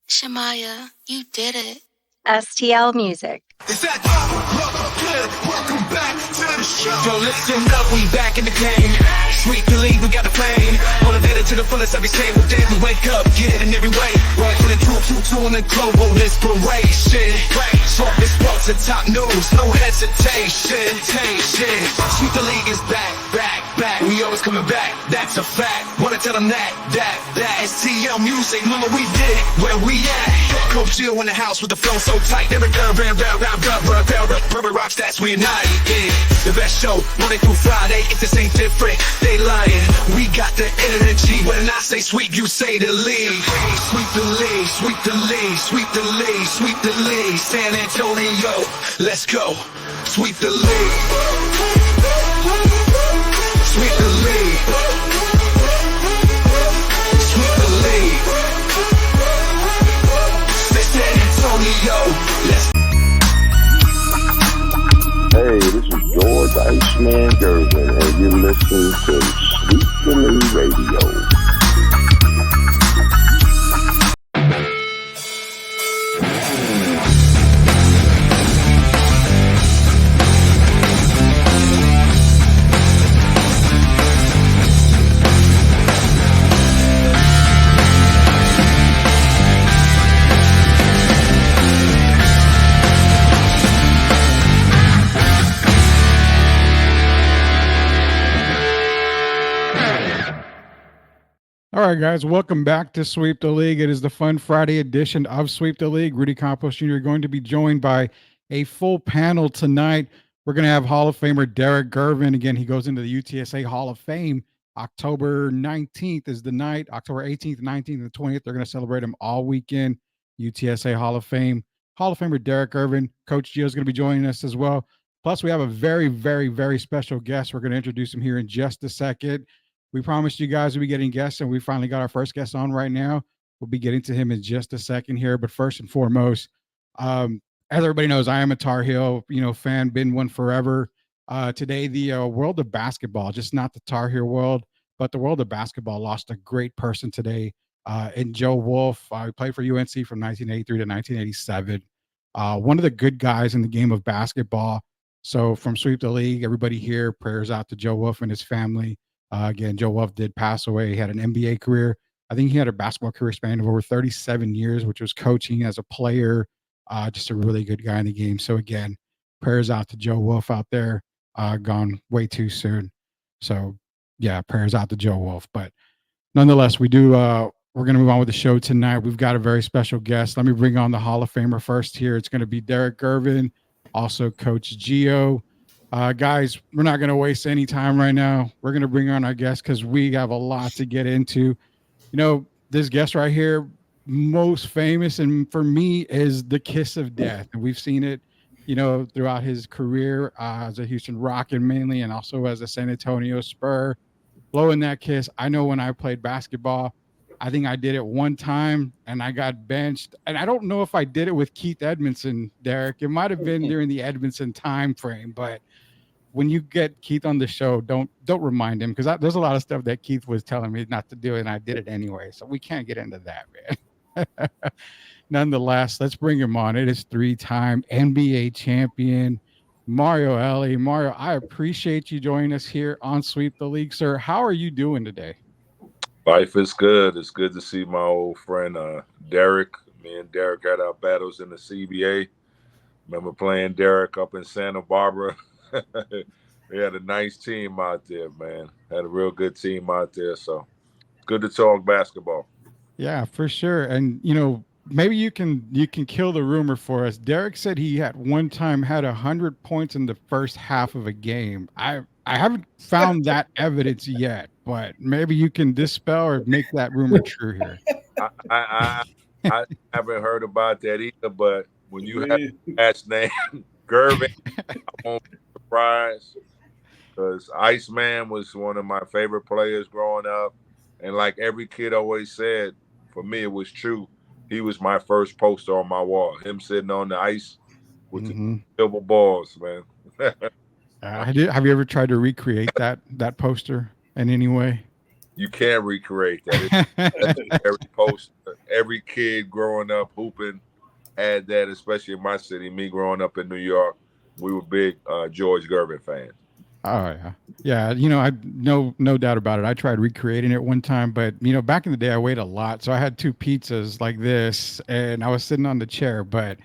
Shamaya, you did it. STL Music. Is that good? Welcome back to the show. Yo, listen up, we back in the game. Sweep the league, we got the flame. Motivated to the fullest every single day. We wake up, get in every way. Right to the two in the global inspiration. Talk this sports and top news, no hesitation. Sweep the league is back. We always coming back, that's a fact. Wanna tell them that STL Music, mama, we did it, where we at? Coach Jill in the house with the flow so tight. Never done, Purple Rock stats, we unite, yeah. The best show, Monday through Friday, if this ain't different, they lying. We got the energy, when I say sweep, you say the league. Sweep the league, sweep the league, sweep the league, sweep the league. San Antonio, let's go. Sweep the league. Sweep the league. Sweep the league. San Antonio, let's go. Hey, this is George Iceman Gervin, and you're listening to Sweep the League Radio. All right, guys, welcome back to Sweep the League. It is the Fun Friday edition of Sweep the League. Rudy Campos Jr. going to be joined by a full panel tonight. We're going to have Hall of Famer Derek Gervin. Again, he goes into the UTSA Hall of Fame. October 19th is the night. October 18th, 19th, and 20th. They're going to celebrate him all weekend. UTSA Hall of Fame. Hall of Famer Derek Gervin. Coach Gio is going to be joining us as well. Plus, we have a very, very, very special guest. We're going to introduce him here in just a second. We promised you guys we'd be getting guests, and we finally got our first guest on right now. We'll be getting to him in just a second here. But first and foremost, as everybody knows, I am a Tar Heel, fan, been one forever. Today, the world of basketball, just not the Tar Heel world, but the world of basketball lost a great person today in Joe Wolf. He played for UNC from 1983 to 1987. One of the good guys in the game of basketball. So from Sweep the League, everybody here, prayers out to Joe Wolf and his family. Again, Joe Wolf did pass away. He had an NBA career. I think he had a basketball career span of over 37 years, which was coaching as a player. Just a really good guy in the game. So again, prayers out to Joe Wolf out there. Gone way too soon. So yeah, prayers out to Joe Wolf. But nonetheless, we're going to move on with the show tonight. We've got a very special guest. Let me bring on the Hall of Famer first here. It's going to be Derek Gervin, also Coach Gio. Guys, we're not going to waste any time right now. We're going to bring on our guest because we have a lot to get into. This guest right here, most famous, and for me, is the kiss of death. And we've seen it, throughout his career as a Houston Rocket mainly, and also as a San Antonio Spur, blowing that kiss. I know when I played basketball, I think I did it one time and I got benched. And I don't know if I did it with Keith Edmondson, Derek. It might have been during the Edmondson time frame, but when you get Keith on the show, don't remind him, because there's a lot of stuff that Keith was telling me not to do, and I did it anyway. So we can't get into that, man. Nonetheless, let's bring him on. It is 3-time NBA champion, Mario Elie. Mario, I appreciate you joining us here on Sweep the League, sir. How are you doing today? Life is good. It's good to see my old friend Derek. Me and Derek had our battles in the CBA. Remember playing Derek up in Santa Barbara. We had a nice team out there, man. Had a real good team out there. So good to talk basketball. Yeah, for sure. And, maybe you can kill the rumor for us. Derek said he had one time had 100 points in the first half of a game. I haven't found that evidence yet, but maybe you can dispel or make that rumor true here. I haven't heard about that either, but when you have a match name Gervin, I won't be surprised, because Iceman was one of my favorite players growing up. And like every kid always said, for me, it was true. He was my first poster on my wall. Him sitting on the ice with the silver balls, man. Have you ever tried to recreate that poster in any way? You can't recreate that. That's every poster. Every kid growing up hooping had that, especially in my city. Me growing up in New York, we were big George Gervin fans. Oh yeah, yeah. I no doubt about it. I tried recreating it one time, but back in the day, I weighed a lot, so I had 2 pizzas like this, and I was sitting on the chair, but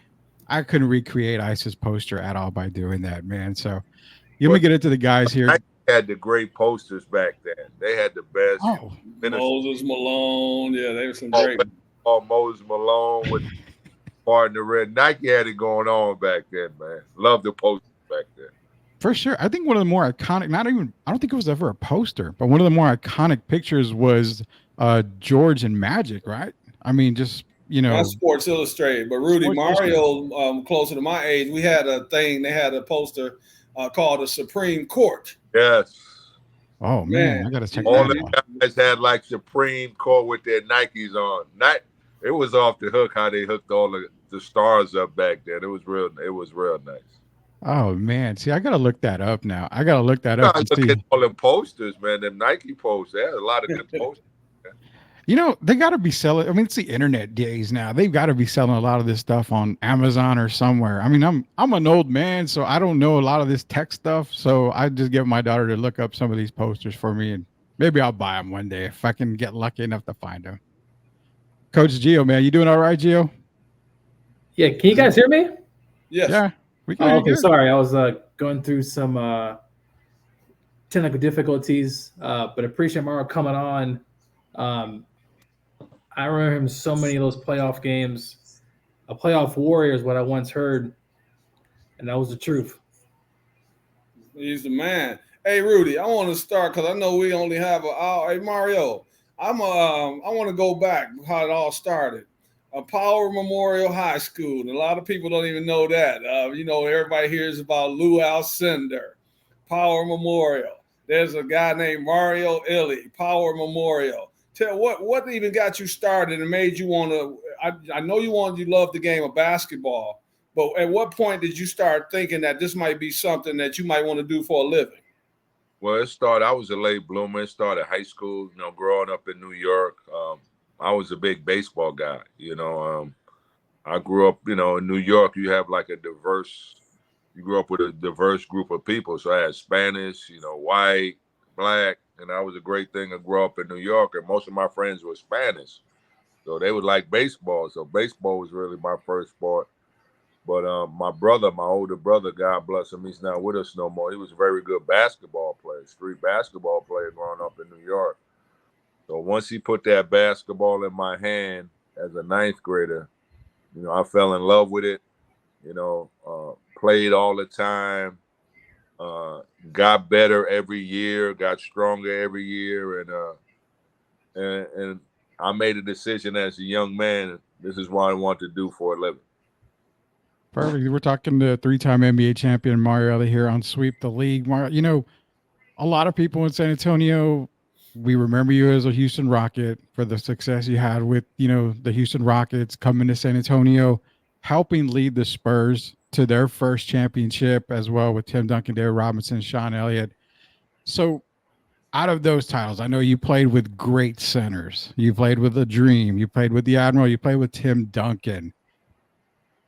I couldn't recreate Ice's poster at all by doing that, man. So let me get into the guys here. Nike had the great posters back then. They had the best. Oh, Moses Malone, yeah, they were some great. Moses Malone with Pardon the Red. Nike had it going on back then, man. Love the posters back then. for sure. I think one of the more iconic, I don't think it was ever a poster, but one of the more iconic pictures was George and Magic, right? I mean, just, Not Sports Illustrated, but Rudy Sports Mario, closer to my age, we had a thing, they had a poster called the Supreme Court. Yes. Oh, man, I got to check All that the out. guys had like Supreme Court with their Nikes on. It was off the hook how they hooked all the stars up back then. It was real nice. Oh, man. See, I got to look that up now. I got to look that up and Look see. at all them posters, man. Them Nike posters. There's a lot of good posters. They got to be selling. I mean, it's the internet days now. They've got to be selling a lot of this stuff on Amazon or somewhere. I mean, I'm an old man, so I don't know a lot of this tech stuff. So I just get my daughter to look up some of these posters for me, and maybe I'll buy them one day if I can get lucky enough to find them. Coach Gio, man, you doing all right, Gio? Yeah, can you guys hear me? Yes. Yeah, we can. Oh, hear okay, you. sorry. I was going through some technical difficulties, but appreciate Mario coming on. I remember him so many of those playoff games. A playoff warrior is what I once heard, and that was the truth. He's the man. Hey, Rudy, I want to start because I know we only have an hour. Hey, Mario, I want to go back how it all started. Power Memorial High School. And a lot of people don't even know that. Everybody hears about Lou Alcindor, Power Memorial. There's a guy named Mario Illy, Power Memorial. Tell what even got you started and made you want to. I know you love the game of basketball, but at what point did you start thinking that this might be something that you might want to do for a living? Well, I was a late bloomer. It started high school, growing up in New York. I was a big baseball guy, I grew up, in New York, you grew up with a diverse group of people. So I had Spanish, white, black, and that was a great thing to grow up in New York. And most of my friends were Spanish. So they would like baseball. So baseball was really my first sport. But my older brother, God bless him, he's not with us no more. He was a very good basketball player, street basketball player growing up in New York. So once he put that basketball in my hand as a ninth grader, I fell in love with it, played all the time, got better every year, got stronger every year. And I made a decision as a young man, this is what I want to do for a living. Perfect. We're talking to 3-time NBA champion Mario Ellie here on Sweep the League. Mario, a lot of people in San Antonio, we remember you as a Houston Rocket for the success you had with, the Houston Rockets coming to San Antonio, helping lead the Spurs to their first championship as well with Tim Duncan, David Robinson, Sean Elliott. So out of those titles, I know you played with great centers. You played with the Dream. You played with the Admiral. You played with Tim Duncan.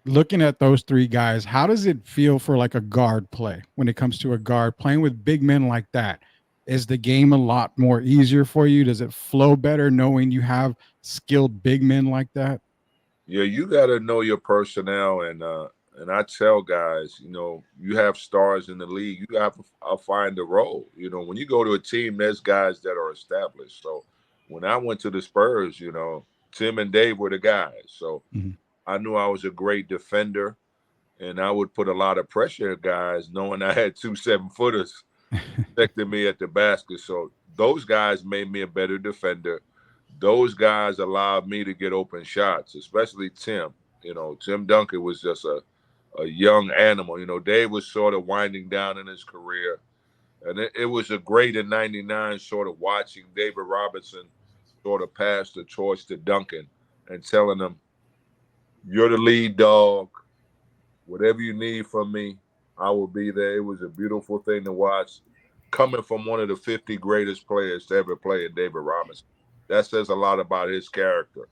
Looking at those three guys, how does it feel for like a guard play when it comes to a guard playing with big men like that? Is the game a lot more easier for you? Does it flow better knowing you have skilled big men like that? Yeah, you got to know your personnel. And I tell guys, you have stars in the league. You got to find the role. When you go to a team, there's guys that are established. So when I went to the Spurs, Tim and Dave were the guys. So I knew I was a great defender, and I would put a lot of pressure at guys knowing I had 2 7-footers protecting me at the basket. So those guys made me a better defender. Those guys allowed me to get open shots, especially Tim. Tim Duncan was just a young animal. Dave was sort of winding down in his career. And it was a great in 99 sort of watching David Robinson sort of pass the torch to Duncan and telling him, you're the lead dog. Whatever you need from me, I will be there. It was a beautiful thing to watch. coming from one of the 50 greatest players to ever play in David Robinson. That says a lot about his character.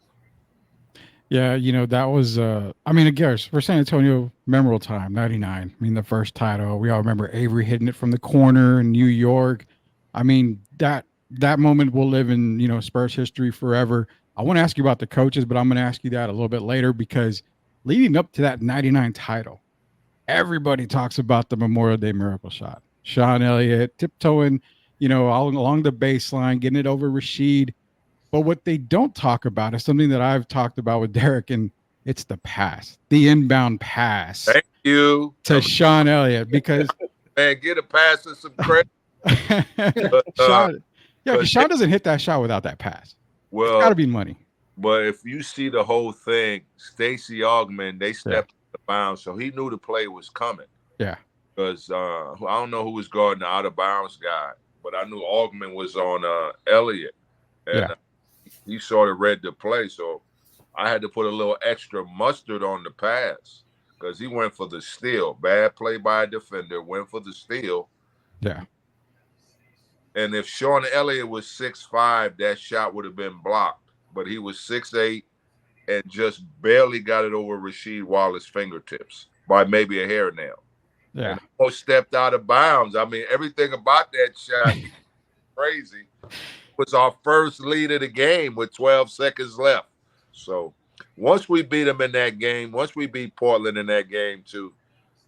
Yeah, that was I mean, again, for San Antonio, memorable time, 99. I mean, the first title. We all remember Avery hitting it from the corner in New York. I mean, that moment will live in, Spurs history forever. I want to ask you about the coaches, but I'm going to ask you that a little bit later because leading up to that 99 title, everybody talks about the Memorial Day miracle shot. Sean Elliott tiptoeing, all along the baseline, getting it over Rasheed. But what they don't talk about is something that I've talked about with Derek, and it's the pass, the inbound pass. Thank you to Sean Elliott, because man, get a pass and some credit. Sean doesn't hit that shot without that pass. Well, it's got to be money. But if you see the whole thing, Stacey Augmon, they stepped out of bounds, so he knew the play was coming. Yeah. Because I don't know who was guarding the out of bounds guy, but I knew Augmon was on Elliott, and he sort of read the play. So I had to put a little extra mustard on the pass because he went for the steal. Bad play by a defender, went for the steal. Yeah. And if Sean Elliott was 6'5", that shot would have been blocked. But he was 6'8" and just barely got it over Rasheed Wallace's fingertips by maybe a hair nail. Yeah. And almost stepped out of bounds. I mean, everything about that shot crazy. It was our first lead of the game with 12 seconds left. So once we beat them in that game, once we beat Portland in that game too,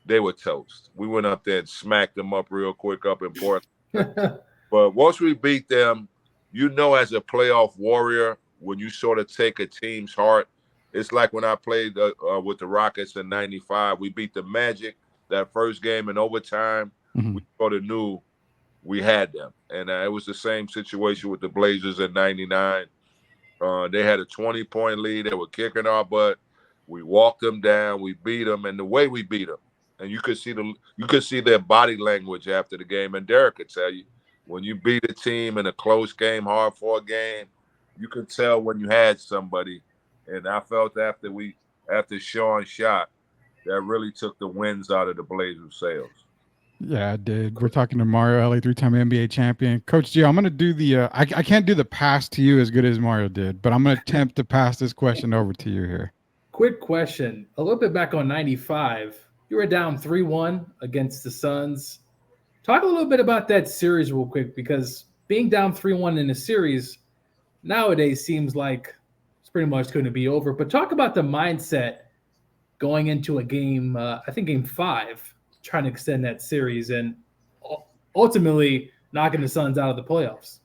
they were toast. We went up there and smacked them up real quick up in Portland. But once we beat them, as a playoff warrior, when you sort of take a team's heart, it's like when I played with the Rockets in '95. We beat the Magic that first game in overtime. Mm-hmm. We sort of knew we had them. And it was the same situation with the Blazers in '99. They had a 20-point lead. They were kicking our butt. We walked them down. We beat them. And the way we beat them, and you could see their body language after the game. And Derek could tell you, when you beat a team in a close game, hard-fought game, you could tell when you had somebody. And I felt after Sean shot, that really took the winds out of the Blazers' sails. Yeah, I did. We're talking to Mario Elie, 3-time NBA champion. Coach G, I'm going to do the I can't do the pass to you as good as Mario did, but I'm going to attempt to pass this question over to you here. Quick question. A little bit back on 95, you were down 3-1 against the Suns. Talk a little bit about that series real quick, because being down 3-1 in a series nowadays seems like it's pretty much going to be over. But talk about the mindset going into a game, I think game 5, trying to extend that series and ultimately knocking the Suns out of the playoffs.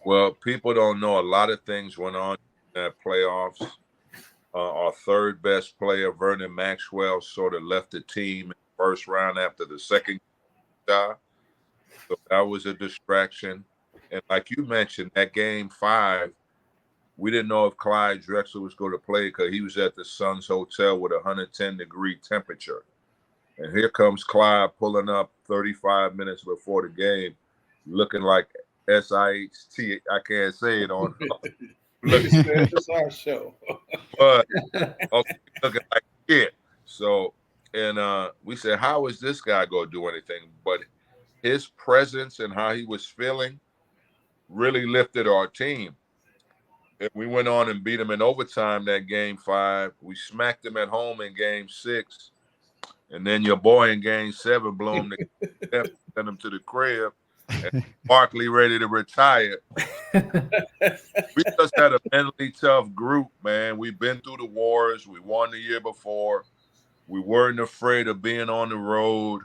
Well, people don't know a lot of things went on in that playoffs. Our third best player, Vernon Maxwell, sort of left the team in the first round after the second shot. So that was a distraction. And like you mentioned, that game 5, we didn't know if Clyde Drexler was going to play because he was at the Suns hotel with 110-degree temperature. And here comes Clyde pulling up 35 minutes before the game, looking like SIHT. I can't say it on. It's our show. But okay, looking like shit. So, and we said, how is this guy going to do anything? But his presence and how he was feeling really lifted our team. And we went on and beat him in overtime that game 5. We smacked him at home in game 6. And then your boy in game 7 blew him to send him to the crib. And Barkley ready to retire. We just had a mentally tough group, man. We've been through the wars. We won the year before. We weren't afraid of being on the road.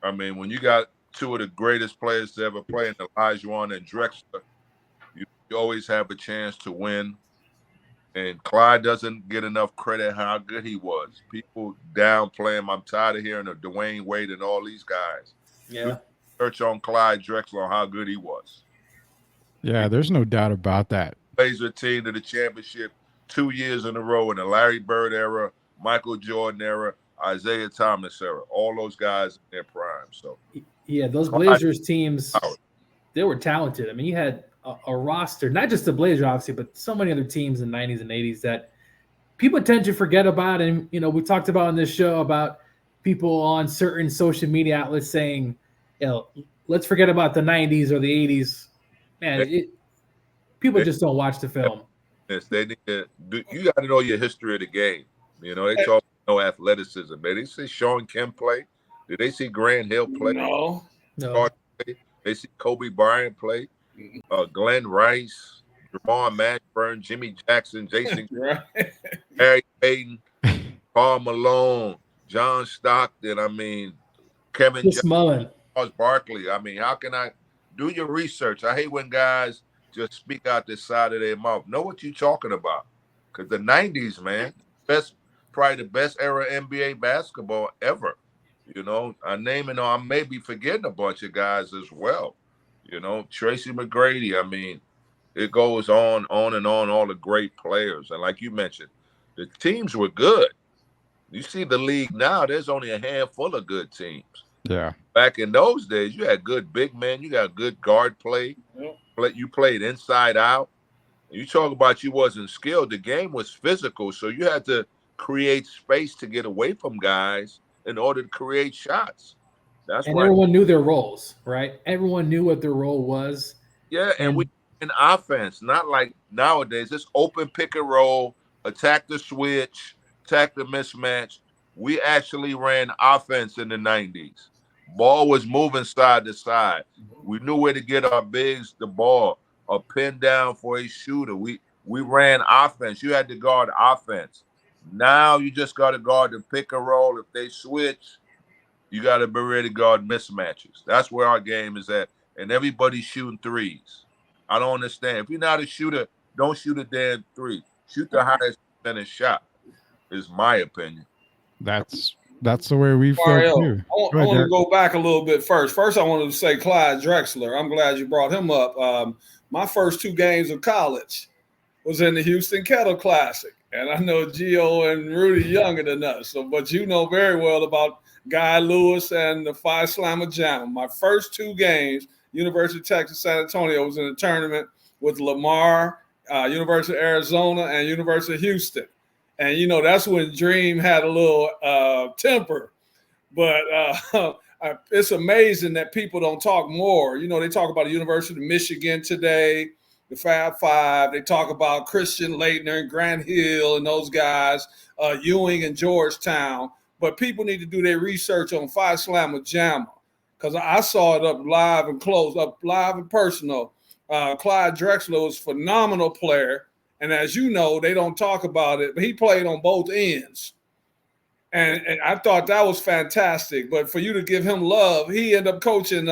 I mean, when you got 2 of the greatest players to ever play in Olajuwon and Drexler, you always have a chance to win. And Clyde doesn't get enough credit how good he was. People downplay him. I'm tired of hearing of Dwayne Wade and all these guys. Yeah. Search on Clyde Drexler on how good he was. Yeah, there's no doubt about that. Blazer team to the championship 2 years in a row in the Larry Bird era, Michael Jordan era, Isaiah Thomas era. All those guys in their prime. So yeah, those Blazers teams, they were talented. I mean, you had a roster, not just the Blazers, obviously, but so many other teams in the 90s and 80s that people tend to forget about. And, we talked about on this show about people on certain social media outlets saying, let's forget about the 90s or the 80s. Man, people just don't watch the film. Yes, they need to you got to know your history of the game. You know, they talk no athleticism. Did they see Sean Kemp play? Did they see Grant Hill play? No. They see Kobe Bryant play. Glenn Rice, Jermon Mashburn, Jimmy Jackson, Jason, Harry Payton, Karl Malone, John Stockton. I mean, Kevin Mullen, Charles Barkley. I mean, how can I do your research? I hate when guys just speak out the side of their mouth. Know what you're talking about. Because the 90s, man, probably the best era of NBA basketball ever. You know, I may be forgetting a bunch of guys as well. You know, Tracy McGrady. I mean, it goes on and on, all the great players. And like you mentioned, the teams were good. You see the league now, there's only a handful of good teams. Yeah. Back in those days, you had good big men. You got good guard play. Yep. You played inside out. You talk about you wasn't skilled. The game was physical, so you had to create space to get away from guys in order to create shots. That's why everyone knew their roles, right? Everyone knew what their role was. Yeah, and we in offense, not like nowadays. It's open pick and roll, attack the switch, attack the mismatch. We actually ran offense in the 90s. Ball was moving side to side. We knew where to get our bigs the ball, a pin down for a shooter. We ran offense. You had to guard offense. Now you just got to guard the pick and roll. If they switch, you got to be ready to guard mismatches. That's where our game is at. And everybody's shooting threes. I don't understand. If you're not a shooter, don't shoot a damn three. Shoot the highest percentage shot, is my opinion. That's the way we feel too. I want to go back a little bit first. First, I wanted to say Clyde Drexler. I'm glad you brought him up. My first 2 games of college was in the Houston Kettle Classic. And I know Gio and Rudy younger than us. So, but you know very well about Guy Lewis and the Phi Slamma Jamma. My first 2 games, University of Texas, San Antonio, was in a tournament with Lamar, University of Arizona, and University of Houston. And, you know, that's when Dream had a little temper. But it's amazing that people don't talk more. You know, they talk about the University of Michigan today, the Fab Five. They talk about Christian Laettner and Grant Hill and those guys, Ewing and Georgetown. But people need to do their research on Phi Slamma Jamma, because I saw it up live and close, up live and personal. Clyde Drexler was a phenomenal player. And as you know, they don't talk about it, but he played on both ends. And I thought that was fantastic. But for you to give him love, he ended up coaching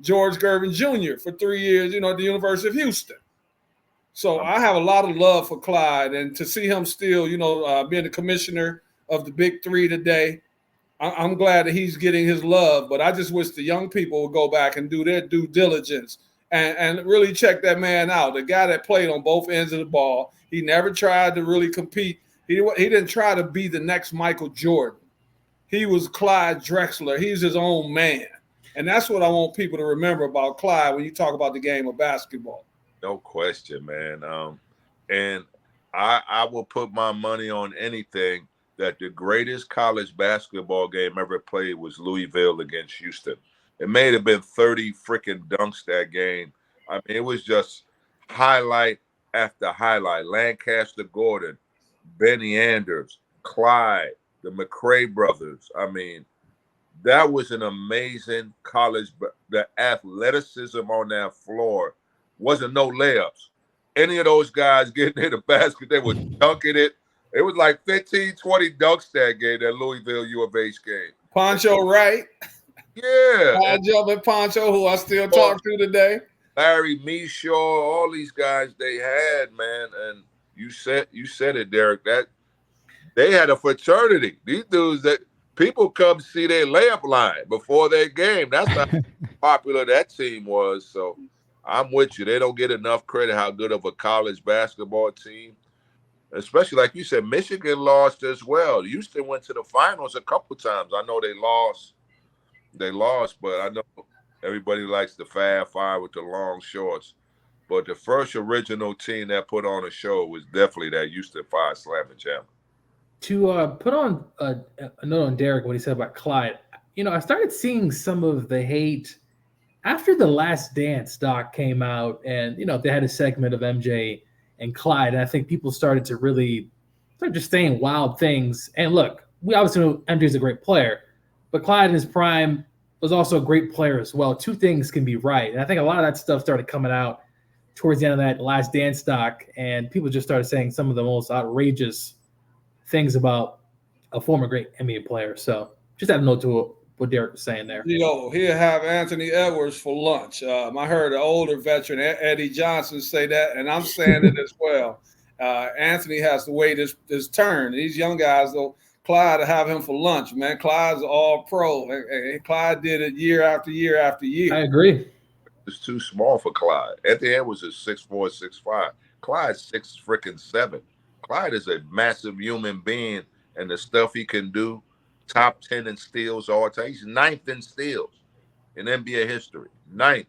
George Gervin Jr. for 3 years, you know, at the University of Houston. So I have a lot of love for Clyde. And to see him still, you know, being the commissioner of the Big Three today, I'm glad that he's getting his love. But I just wish the young people would go back and do their due diligence and really check that man out. The guy that played on both ends of the ball. He never tried to really compete. He didn't try to be the next Michael Jordan. He was Clyde Drexler. He's his own man. And that's what I want people to remember about Clyde when you talk about the game of basketball. No question, man. And I will put my money on anything that the greatest college basketball game ever played was Louisville against Houston. It may have been 30 freaking dunks that game. I mean, it was just highlight after highlight. Lancaster Gordon, Benny Anders, Clyde, the McRae brothers. I mean, that was an amazing college. The athleticism on that floor wasn't no layups. Any of those guys getting in the basket, they were dunking it. It was like 15, 20 dunks that game, that Louisville U of H game. Poncho Wright. Yeah. And Poncho, who I still talk to today. Larry Mishaw, all these guys they had, man. And you said it, Derek, that they had a fraternity. These dudes that people come see their layup line before their game. That's how popular that team was. So I'm with you. They don't get enough credit how good of a college basketball team. Especially like you said, Michigan lost as well. Houston went to the finals a couple times. I know they lost. But I know everybody likes the Fab Five with the long shorts. But the first original team that put on a show was definitely that Houston Phi Slamma Jamma. To put on a note on Derek, what he said about Clyde, you know, I started seeing some of the hate after the Last Dance doc came out, and they had a segment of MJ and Clyde, and I think people started to really start just saying wild things. And look, we obviously know MJ's a great player, but Clyde in his prime was also a great player as well. Two things can be right, and I think a lot of that stuff started coming out towards the end of that Last Dance doc, and people just started saying some of the most outrageous things about a former great NBA player. So just add a note to what Derek was saying there. He'll have Anthony Edwards for lunch. I heard an older veteran, Eddie Johnson, say that, and I'm saying it as well. Anthony has to wait his turn. These young guys, though, Clyde to have him for lunch, man. Clyde's all pro. And Clyde did it year after year after year. I agree. It's too small for Clyde. Anthony Edwards is 6'4", 6'5". Clyde's 6'7". Clyde is a massive human being, and the stuff he can do, top 10 in steals all time. He's 9th in steals in NBA history. 9th,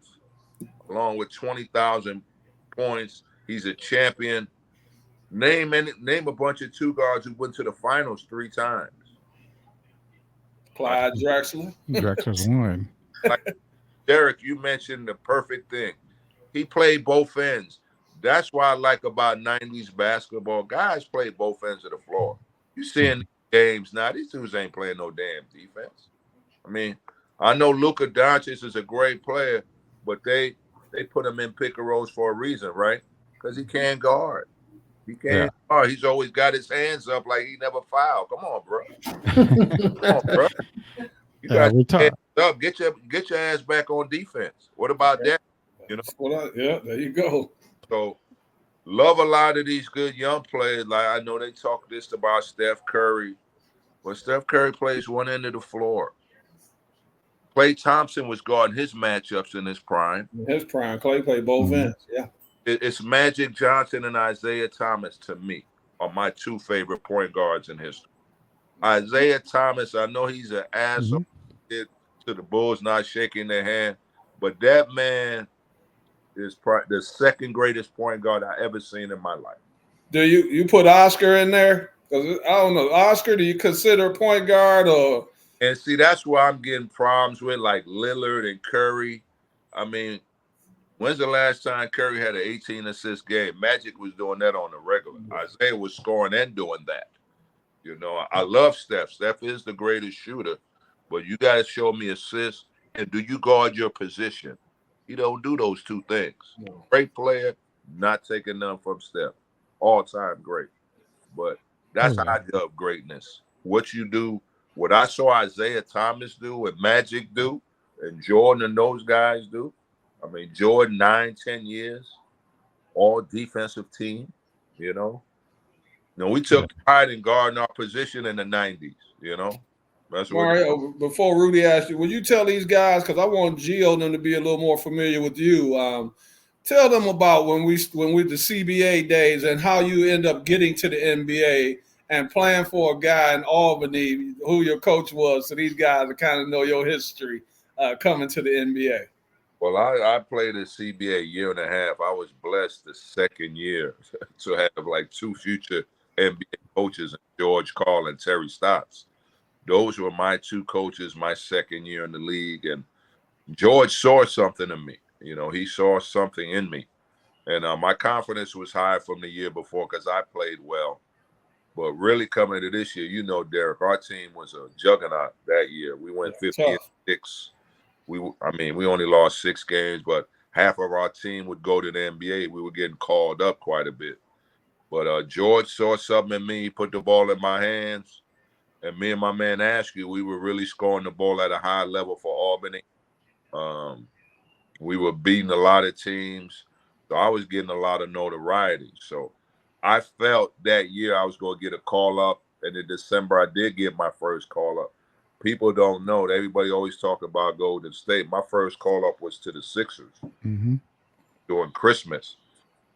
along with 20,000 points. He's a champion. Name a bunch of two guards who went to the finals 3 times. Clyde Drexler. Drexler's one. Like, Derek, you mentioned the perfect thing. He played both ends. That's what I like about 90s basketball. Guys play both ends of the floor. You seeing games now, these dudes ain't playing no damn defense. I mean, I know Luka Doncic is a great player, but they put him in pick and rolls for a reason, right? Because he can't guard. He can't guard. He's always got his hands up like he never fouled. Come on, bro. Come on, bro. You got your hands up. Get your ass back on defense. What about that? Yeah, there you go. So love a lot of these good young players. Like, I know they talk this about Steph Curry, but Steph Curry plays one end of the floor. Klay Thompson was guarding his matchups in his prime. Klay played both ends. Yeah. It's Magic Johnson and Isaiah Thomas, to me, are my 2 favorite point guards in history. Isaiah Thomas, I know he's an asshole to the Bulls not shaking their hand, but that man is the 2nd greatest point guard I ever seen in my life. Do you put Oscar in there? Because I don't know, Oscar, do you consider a point guard or? And see, that's where I'm getting problems with, like Lillard and Curry. I mean, when's the last time Curry had an 18-assist game? Magic was doing that on the regular. Isaiah was scoring and doing that. I love Steph. Steph is the greatest shooter, but you got to show me assists, and do you guard your position? He don't do those 2 things. No. Great player, not taking none from Steph. All-time great. But that's how I dub greatness. What you do, what I saw Isaiah Thomas do and Magic do, and Jordan and those guys do. I mean, Jordan, 9-10 years, all defensive team, we took pride in guarding our position in the 90s, That's what Mario, before Rudy asked you, will you tell these guys, because I want Gio and them to be a little more familiar with you, tell them about when we the CBA days and how you end up getting to the NBA and playing for a guy in Albany who your coach was, so these guys to kind of know your history coming to the NBA. Well, I played at CBA a year and a half. I was blessed the 2nd year to have like 2 future NBA coaches, George Karl and Terry Stotts. Those were my 2 coaches my 2nd year in the league. And George saw something in me. He saw something in me. And my confidence was high from the year before because I played well. But really coming into this year, Derek, our team was a juggernaut that year. We went 50-6. We only lost 6 games, but half of our team would go to the NBA. We were getting called up quite a bit. But George saw something in me, put the ball in my hands. And me and my man Askew, we were really scoring the ball at a high level for Albany. We were beating a lot of teams. So I was getting a lot of notoriety. So I felt that year I was going to get a call up. And in December, I did get my first call up. People don't know. Everybody always talk about Golden State. My first call up was to the Sixers during Christmas.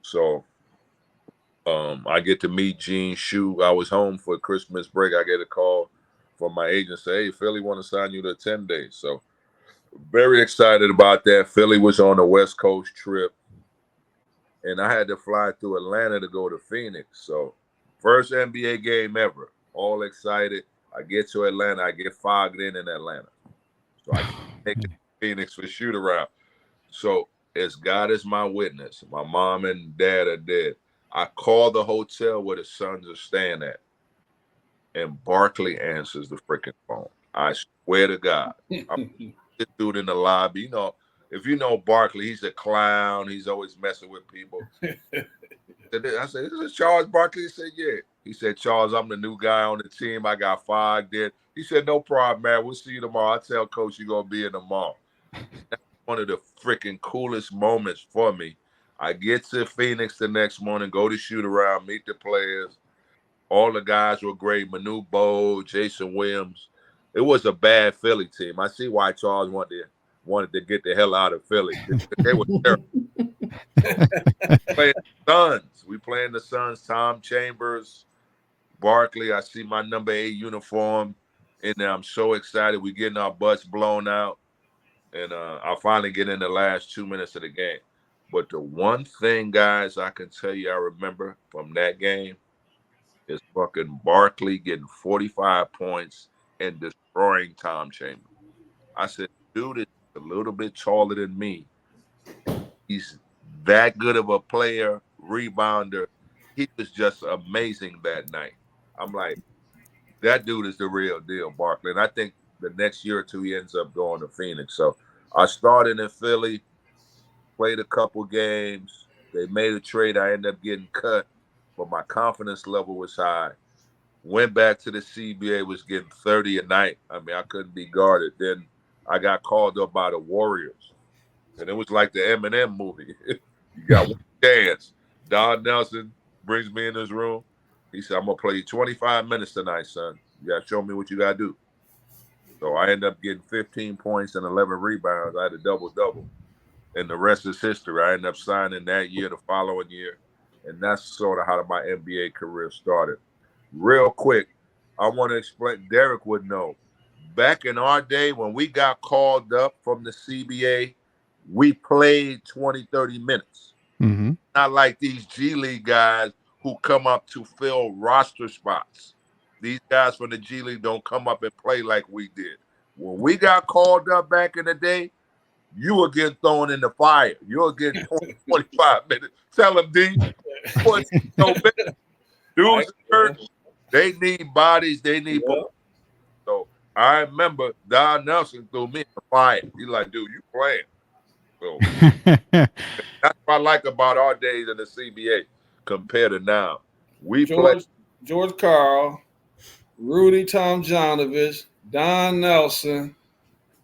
So I get to meet Gene Shue. I was home for Christmas break. I get a call from my agent say, hey, Philly want to sign you to 10 days. So very excited about that. Philly was on a West Coast trip. And I had to fly through Atlanta to go to Phoenix. So first NBA game ever. All excited. I get to Atlanta. I get fogged in Atlanta. So I take it to Phoenix for shoot around. So as God is my witness, my mom and dad are dead. I call the hotel where the Suns are staying at, and Barkley answers the freaking phone. I swear to God. This dude in the lobby, you know, if you know Barkley, he's a clown. He's always messing with people. I said, "This is Charles Barkley." He said, "Yeah." He said, "Charles, I'm the new guy on the team. I got fired there." He said, "No problem, man. We'll see you tomorrow. I tell Coach you're gonna be in tomorrow." That's one of the freaking coolest moments for me. I get to Phoenix the next morning, go to shoot around, meet the players. All the guys were great. Manu Bowe, Jason Williams. It was a bad Philly team. I see why Charles wanted to get the hell out of Philly. They were terrible. Playing the Suns. We playing the Suns. Tom Chambers, Barkley. I see my number 8 uniform in there. I'm so excited. We're getting our butts blown out. And I'll finally get in the last 2 minutes of the game. But the one thing, guys, I can tell you I remember from that game is fucking Barkley getting 45 points and destroying Tom Chambers. I said, dude is a little bit taller than me. He's that good of a player, rebounder. He was just amazing that night. I'm like, that dude is the real deal, Barkley. And I think the next year or two, he ends up going to Phoenix. So I started in Philly, played a couple games. They made a trade. I ended up getting cut, but my confidence level was high. Went back to the CBA, was getting 30 a night. I mean, I couldn't be guarded. Then I got called up by the Warriors. And it was like the Eminem movie. You got one chance. Don Nelson brings me in his room. He said, "I'm going to play you 25 minutes tonight, son. You got to show me what you got to do." So I ended up getting 15 points and 11 rebounds. I had a double-double. And the rest is history. I ended up signing that year, the following year. And that's sort of how my NBA career started. Real quick, I want to explain. Derek would know. Back in our day, when we got called up from the CBA, we played 20, 30 minutes. Mm-hmm. Not like these G League guys who come up to fill roster spots. These guys from the G League don't come up and play like we did. When we got called up back in the day, you were getting thrown in the fire. You were getting 25 minutes. Tell them, D. Dudes hurt. They need bodies. They need. Yeah. So I remember Don Nelson threw me in the fire. He's like, "Dude, you playing." So that's what I like about our days in the CBA compared to now. We play George Karl, Rudy Tomjanovich, Don Nelson,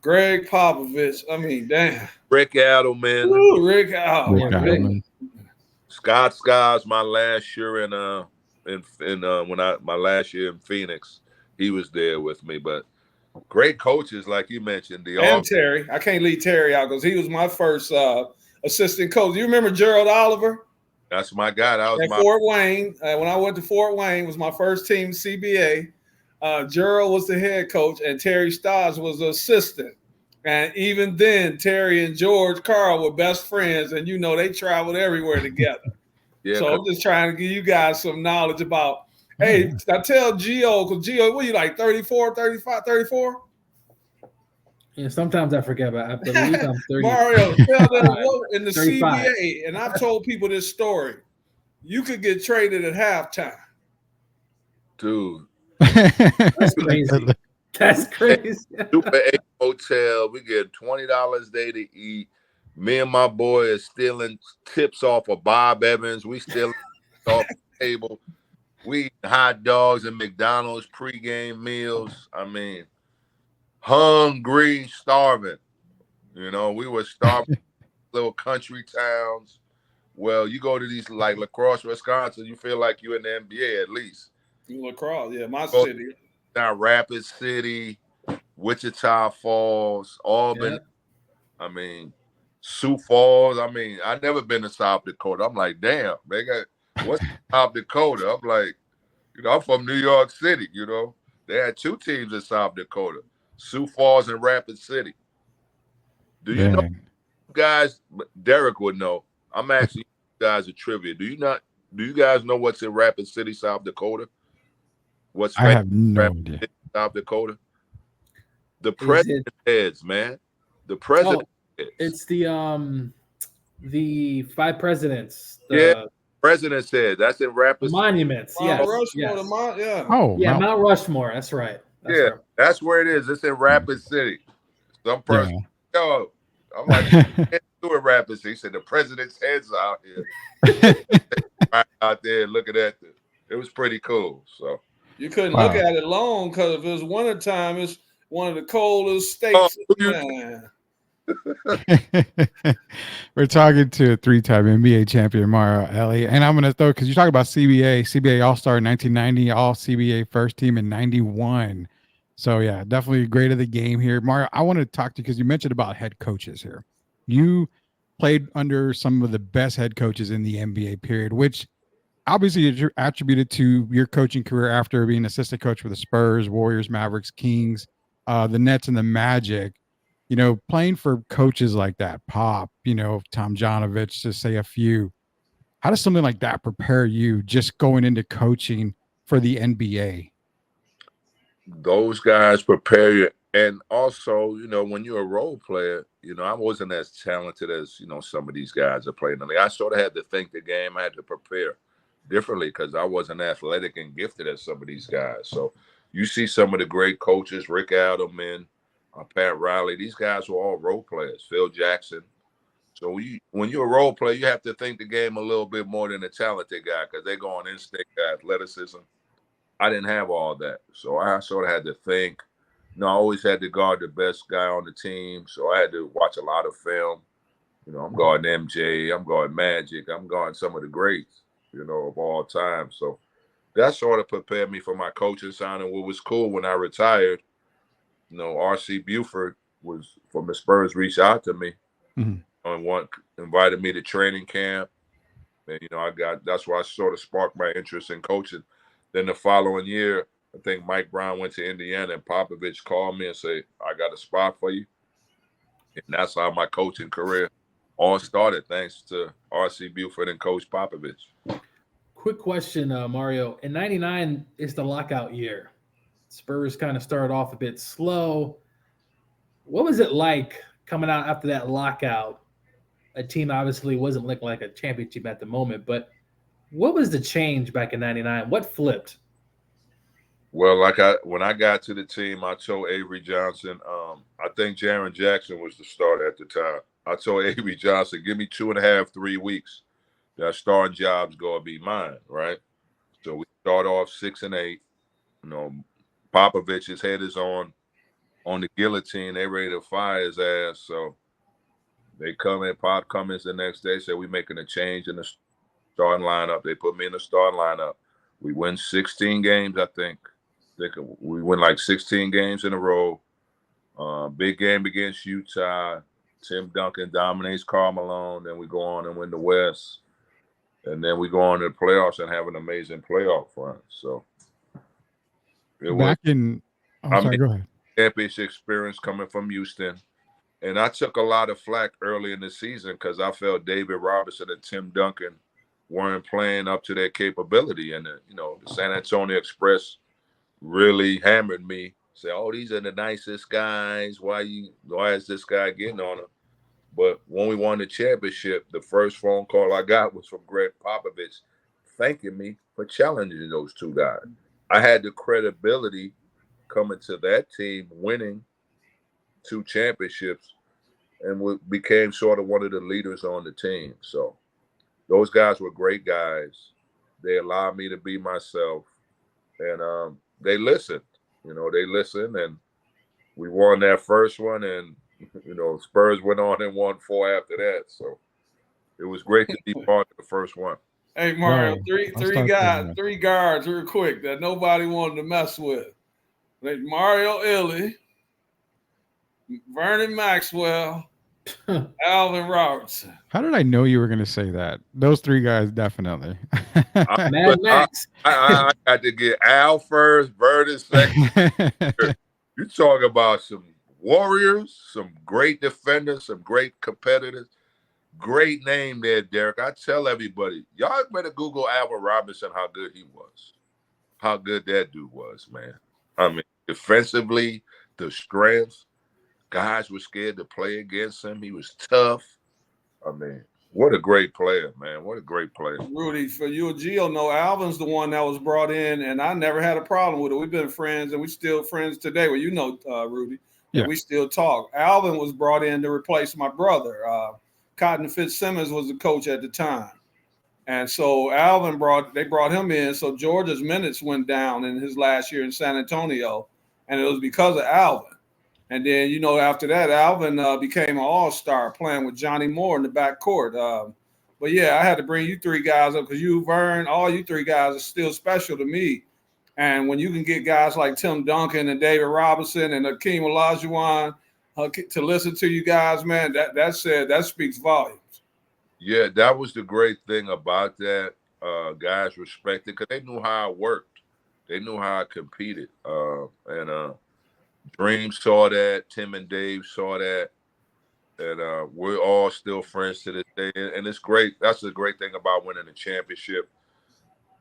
Greg Popovich. I mean, damn. Rick Adelman. Ooh, Rick Adelman. Scott Skiles, my last year my last year in Phoenix, he was there with me. But great coaches, like you mentioned. And Terry. I can't leave Terry out because he was my first assistant coach. You remember Gerald Oliver? That's my guy. That was Fort Wayne. When I went to Fort Wayne, was my first team CBA. Gerald was the head coach, and Terry Stodge was the assistant. And even then, Terry and George Karl were best friends, and they traveled everywhere together. Yeah, so I'm just trying to give you guys some knowledge about. Hey, I tell Gio, because Gio, what are you like, 34, 35, 34? Yeah, sometimes I forget, but I believe I'm 30. Mario, tell them in the 35. CBA, and I've told people this story. You could get traded at halftime. Dude. That's crazy. That's crazy. Super 8 hotel. We get $20 a day to eat. Me and my boy are stealing tips off of Bob Evans. We stealing off the table. We eat hot dogs and McDonald's pregame meals. I mean, hungry, starving. We were starving little country towns. Well, you go to these like La Crosse, Wisconsin, you feel like you're in the NBA at least. La Crosse, yeah, my city. Now Rapid City, Wichita Falls, Auburn. Yeah. I mean, Sioux Falls. I mean, I've never been to South Dakota. I'm like, damn, they got what's South Dakota? I'm like, I'm from New York City, They had 2 teams in South Dakota, Sioux Falls and Rapid City. Do you know, guys, Derek would know. I'm asking you guys a trivia. Do you guys know what's in Rapid City, South Dakota? I have no idea. South Dakota? The president's heads, man. The president It's the five presidents. Yeah, President's Head. That's in Rapid City. Monuments. Mount Yes. Rushmore, yes. Oh, Yeah, Mount Rushmore. That's right. That's where it is. It's in Rapid City. Some person, yo, I'm like, can't do it Rapid City. He said the president's head's out here. Right out there looking at it. It was pretty cool. So you couldn't look at it long because if it was wintertime, it's one of the coldest states. Man. We're talking to a 3-time NBA champion, Mario Elie. And I'm going to throw, because you talk about CBA All-Star in 1990, all CBA first team in 91. So, yeah, definitely great of the game here. Mario, I want to talk to you because you mentioned about head coaches here. You played under some of the best head coaches in the NBA period, which obviously is attributed to your coaching career after being assistant coach for the Spurs, Warriors, Mavericks, Kings, the Nets, and the Magic. You know, playing for coaches like that, Pop, you know, Tom Janovich, to say a few. How does something like that prepare you just going into coaching for the NBA? Those guys prepare you. And also, you know, when you're a role player, you know, I wasn't as talented as, you know, some of these guys are playing. I mean, I sort of had to think the game. I had to prepare differently because I wasn't athletic and gifted as some of these guys. So you see some of the great coaches, Rick Adelman, Pat Riley, these guys were all role players, Phil Jackson. So when you're a role player, you have to think the game a little bit more than a talented guy because they go on instinct, athleticism. I didn't have all that. So I sort of had to think. You know, I always had to guard the best guy on the team. So I had to watch a lot of film. You know, I'm guarding MJ, I'm guarding Magic, I'm guarding some of the greats, you know, of all time. So that sort of prepared me for my coaching sign. And what was cool when I retired, you know, R.C. Buford was from the Spurs reached out to me and invited me to training camp. And, you know, that's why I sort of sparked my interest in coaching. Then the following year, I think Mike Brown went to Indiana and Popovich called me and said, I got a spot for you. And that's how my coaching career all started, thanks to R.C. Buford and Coach Popovich. Quick question, Mario. In 99 is the lockout year. Spurs kind of started off a bit slow. What was it like coming out after that lockout? A team obviously wasn't looking like a championship at the moment, but what was the change back in 99? What flipped? Well, when I got to the team, I told Avery Johnson, I think Jaren Jackson was the starter at the time. I told Avery Johnson, give me 2.5, 3 weeks. That starting job's going to be mine, right? So we start off 6-8. You know, Popovich's head is on the guillotine. They ready to fire his ass. So they come in, Pop comes the next day, said we making a change in the starting lineup. They put me in the starting lineup. We win 16 games, I think. We win like 16 games in a row. Big game against Utah. Tim Duncan dominates Karl Malone. Then we go on and win the West. And then we go on to the playoffs and have an amazing playoff run. So it was go ahead. Championship experience coming from Houston. And I took a lot of flack early in the season because I felt David Robinson and Tim Duncan weren't playing up to their capability. And, you know, the San Antonio Express really hammered me. Say, oh, these are the nicest guys. Why is this guy getting on them? But when we won the championship, the first phone call I got was from Greg Popovich thanking me for challenging those two guys. I had the credibility coming to that team, winning 2 championships, and became sort of one of the leaders on the team. So those guys were great guys. They allowed me to be myself, and they listened. You know, they listened, and we won that first one, and you know, Spurs went on and won 4 after that. So it was great to be part of the first one. Hey, Mario, three guards real quick that nobody wanted to mess with. Like Mario Elie, Vernon Maxwell, Alvin Robertson. How did I know you were going to say that? Those 3 guys, definitely. Mad Max. I got to get Al first, Vernon second. You talk about some warriors, some great defenders, some great competitors. Great name there, Derek. I tell everybody, y'all better Google Alvin Robinson, how good he was. How good that dude was, man. I mean, defensively, the strength. Guys were scared to play against him. He was tough. I mean, what a great player, man. What a great player. Rudy, for you and Gio know, Alvin's the one that was brought in, and I never had a problem with it. We've been friends, and we're still friends today. Well, you know, Rudy, Yeah. we still talk. Alvin was brought in to replace my brother. Cotton Fitzsimmons was the coach at the time. And so they brought him in. So Georgia's minutes went down in his last year in San Antonio, and it was because of Alvin. And then, you know, after that, Alvin became an all-star playing with Johnny Moore in the backcourt. But yeah, I had to bring you three guys up because you, Vern, all you three guys are still special to me. And when you can get guys like Tim Duncan and David Robinson and Akeem Olajuwon to listen to you guys, man, that speaks volumes. Yeah, that was the great thing about that. Guys respected because they knew how I worked. They knew how I competed. And Dream saw that. Tim and Dave saw that. And we're all still friends to this day. And it's great. That's the great thing about winning a championship.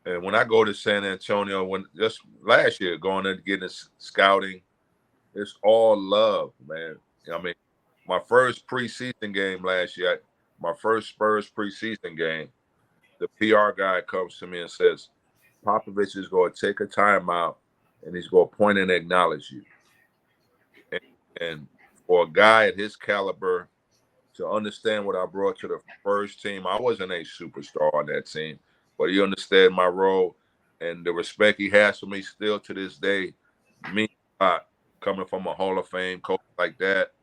And when I go to San Antonio, just last year, going in getting scouting, it's all love, man. I mean, my first preseason game last year, my first Spurs preseason game, the PR guy comes to me and says, Popovich is going to take a timeout and he's going to point and acknowledge you. And for a guy at his caliber to understand what I brought to the first team, I wasn't a superstar on that team, but he understood my role and the respect he has for me still to this day means a lot, coming from a Hall of Fame coach like that.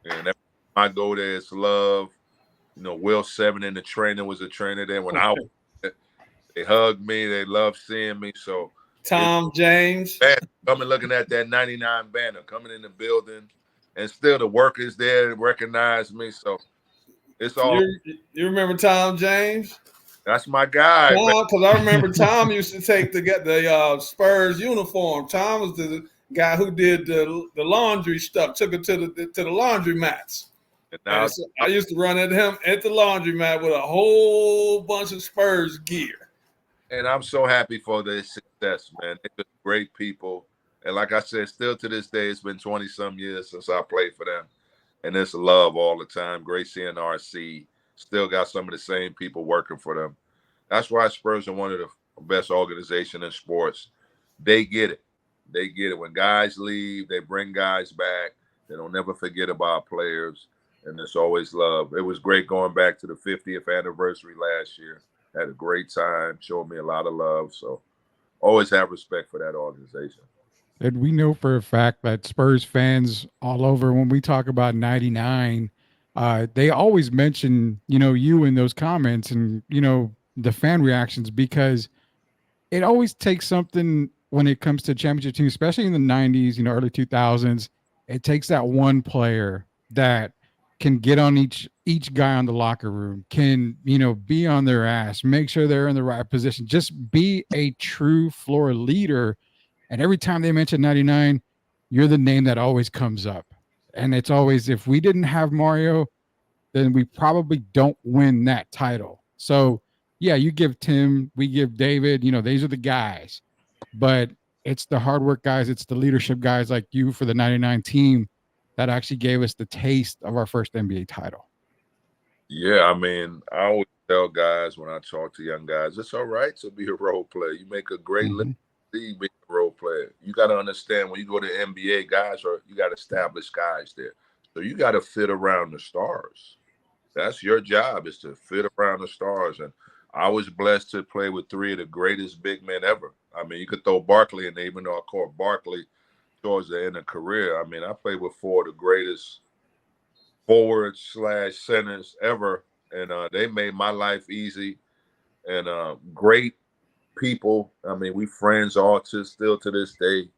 And every time I go there, it's love. You know, Will Seven in the trainer was a trainer there. When I was, they hugged me. They loved seeing me. So Tom James. Coming looking at that 99 banner, coming in the building, and still the workers there recognize me. So it's all. You remember Tom James? That's my guy. Because I remember Tom used to get the Spurs uniform. Tom was the guy who did the laundry stuff, took it to the laundry mats. And now, so I used to run at him at the laundromat with a whole bunch of Spurs gear. And I'm so happy for their success, man. They're just great people. And like I said, still to this day, it's been 20-some years since I played for them. And it's love all the time. Great seeing RC. Still got some of the same people working for them. That's why Spurs are one of the best organizations in sports. They get it. They get it. When guys leave, they bring guys back. They don't never forget about players. And it's always love. It was great going back to the 50th anniversary last year. Had a great time, showed me a lot of love. So always have respect for that organization. And we know for a fact that Spurs fans all over, when we talk about 99, they always mention, you in those comments and, the fan reactions, because it always takes something when it comes to championship teams, especially in the 90s, early 2000s. It takes that one player that can get on each guy on the locker room, can, be on their ass, make sure they're in the right position, just be a true floor leader. And every time they mention 99, you're the name that always comes up. And it's always, if we didn't have Mario, then we probably don't win that title. So yeah, you give Tim, we give David, these are the guys, but it's the hard work guys. It's the leadership guys like you for the 99 team that actually gave us the taste of our first NBA title. Yeah, I mean, I always tell guys when I talk to young guys, it's all right to be a role player. You make a great living being a role player. You got to understand when you go to NBA, you got established guys there. So you got to fit around the stars. That's your job, is to fit around the stars. And I was blessed to play with three of the greatest big men ever. I mean, you could throw Barkley in there, even though I caught Barkley towards the end of career. I mean, I played with four of the greatest forwards/centers ever, and they made my life easy. And great people. I mean, we friends all still to this day.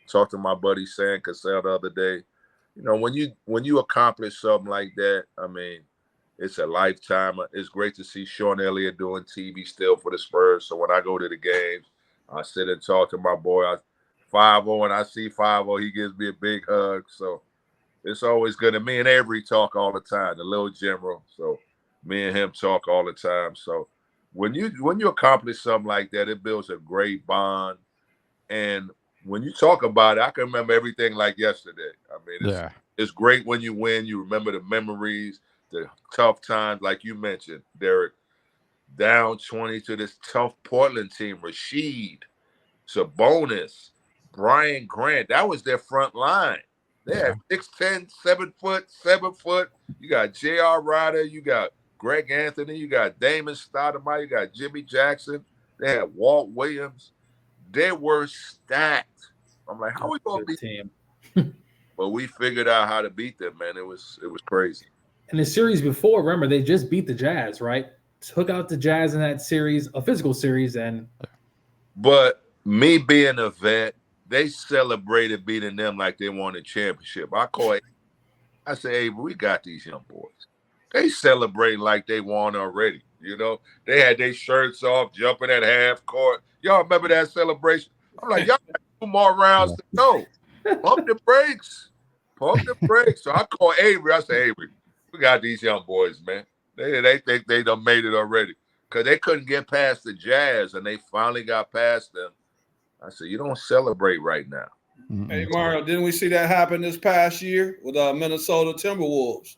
Talked to my buddy Sam Cassell the other day. When you accomplish something like that, I mean, it's a lifetime. It's great to see Sean Elliott doing TV still for the Spurs. So when I go to the games, I sit and talk to my boy. 5-0, and I see 5-0, he gives me a big hug. So it's always good. And me and Avery talk all the time, the little general. So me and him talk all the time. So when you accomplish something like that, it builds a great bond. And when you talk about it, I can remember everything like yesterday. I mean, it's great when you win. You remember the memories, the tough times, like you mentioned, Derek. Down 20 to this tough Portland team. Rasheed, Sabonis, Brian Grant. That was their front line. They had 6'10", 7 foot, 7 foot. You got J.R. Ryder. You got Greg Anthony. You got Damon Stoudemire. You got Jimmy Jackson. They had Walt Williams. They were stacked. I'm like, how we gonna beat team? But we figured out how to beat them, man. It was crazy. In the series before, remember, they just beat the Jazz, right? Took out the Jazz in that series, a physical series, and But me being a vet, they celebrated beating them like they won a championship. I say, hey, we got these young boys. They celebrating like they won already. You know, they had their shirts off, jumping at half court. Y'all remember that celebration? I'm like, y'all got 2 more rounds to go. Pump the brakes. Pump the brakes. So I call Avery. I say, Avery, we got these young boys, man. They think they done made it already. Because they couldn't get past the Jazz, and they finally got past them. I said, you don't celebrate right now. Hey, Mario, didn't we see that happen this past year with Minnesota Timberwolves?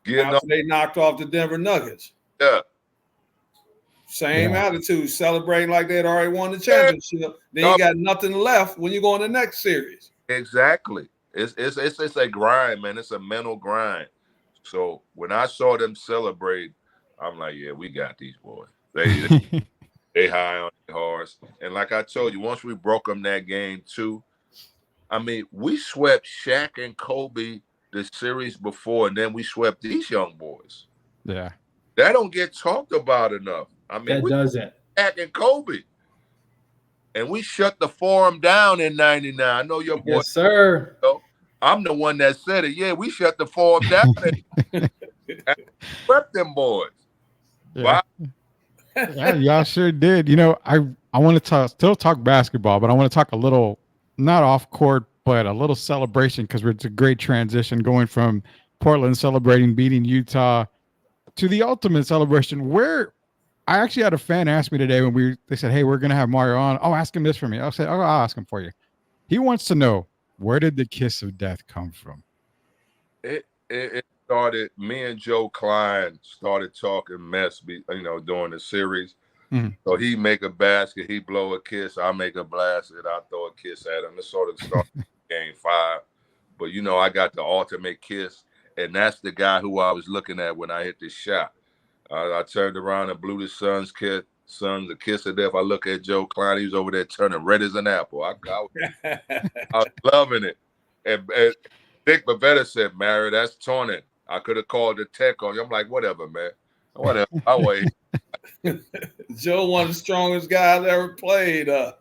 Yeah, After they knocked off the Denver Nuggets. Yeah. Same attitude, celebrating like they'd already won the championship. Then you got nothing left when you go in the next series. Exactly. It's a grind, man. It's a mental grind. So when I saw them celebrate, I'm like, yeah, we got these boys. They high on the horse. And like I told you, once we broke them that game too, I mean, we swept Shaq and Kobe the series before, and then we swept these young boys. Yeah. That don't get talked about enough. I mean, that doesn't. Shaq and Kobe. And we shut the forum down in 99. I know your boy. Yes, sir. I'm the one that said it. Yeah, we shut the forum down and swept them boys. Yeah. Yeah, y'all sure did. You know, I want to still talk basketball, but I want to talk a little, not off court, but a little celebration, because it's a great transition going from Portland celebrating beating Utah to the ultimate celebration, where I actually had a fan ask me today when they said, hey, we're going to have Mario on. Oh, ask him this for me. I'll say, I'll ask him for you. He wants to know, where did the kiss of death come from? It started, me and Joe Klein started talking mess, during the series. Mm-hmm. So he make a basket, he blow a kiss, I make a basket, I throw a kiss at him. It sort of started game 5. But, I got the ultimate kiss, and that's the guy who I was looking at when I hit the shot. I turned around and blew the son's a kiss of death. I look at Joe Klein, he was over there turning red as an apple. I was loving it. And Dick Bavetta said, Mary, that's taunting. I could have called the tech on you. I'm like, whatever, man. Whatever. I'll wait. Joe, one of the strongest guys ever played. I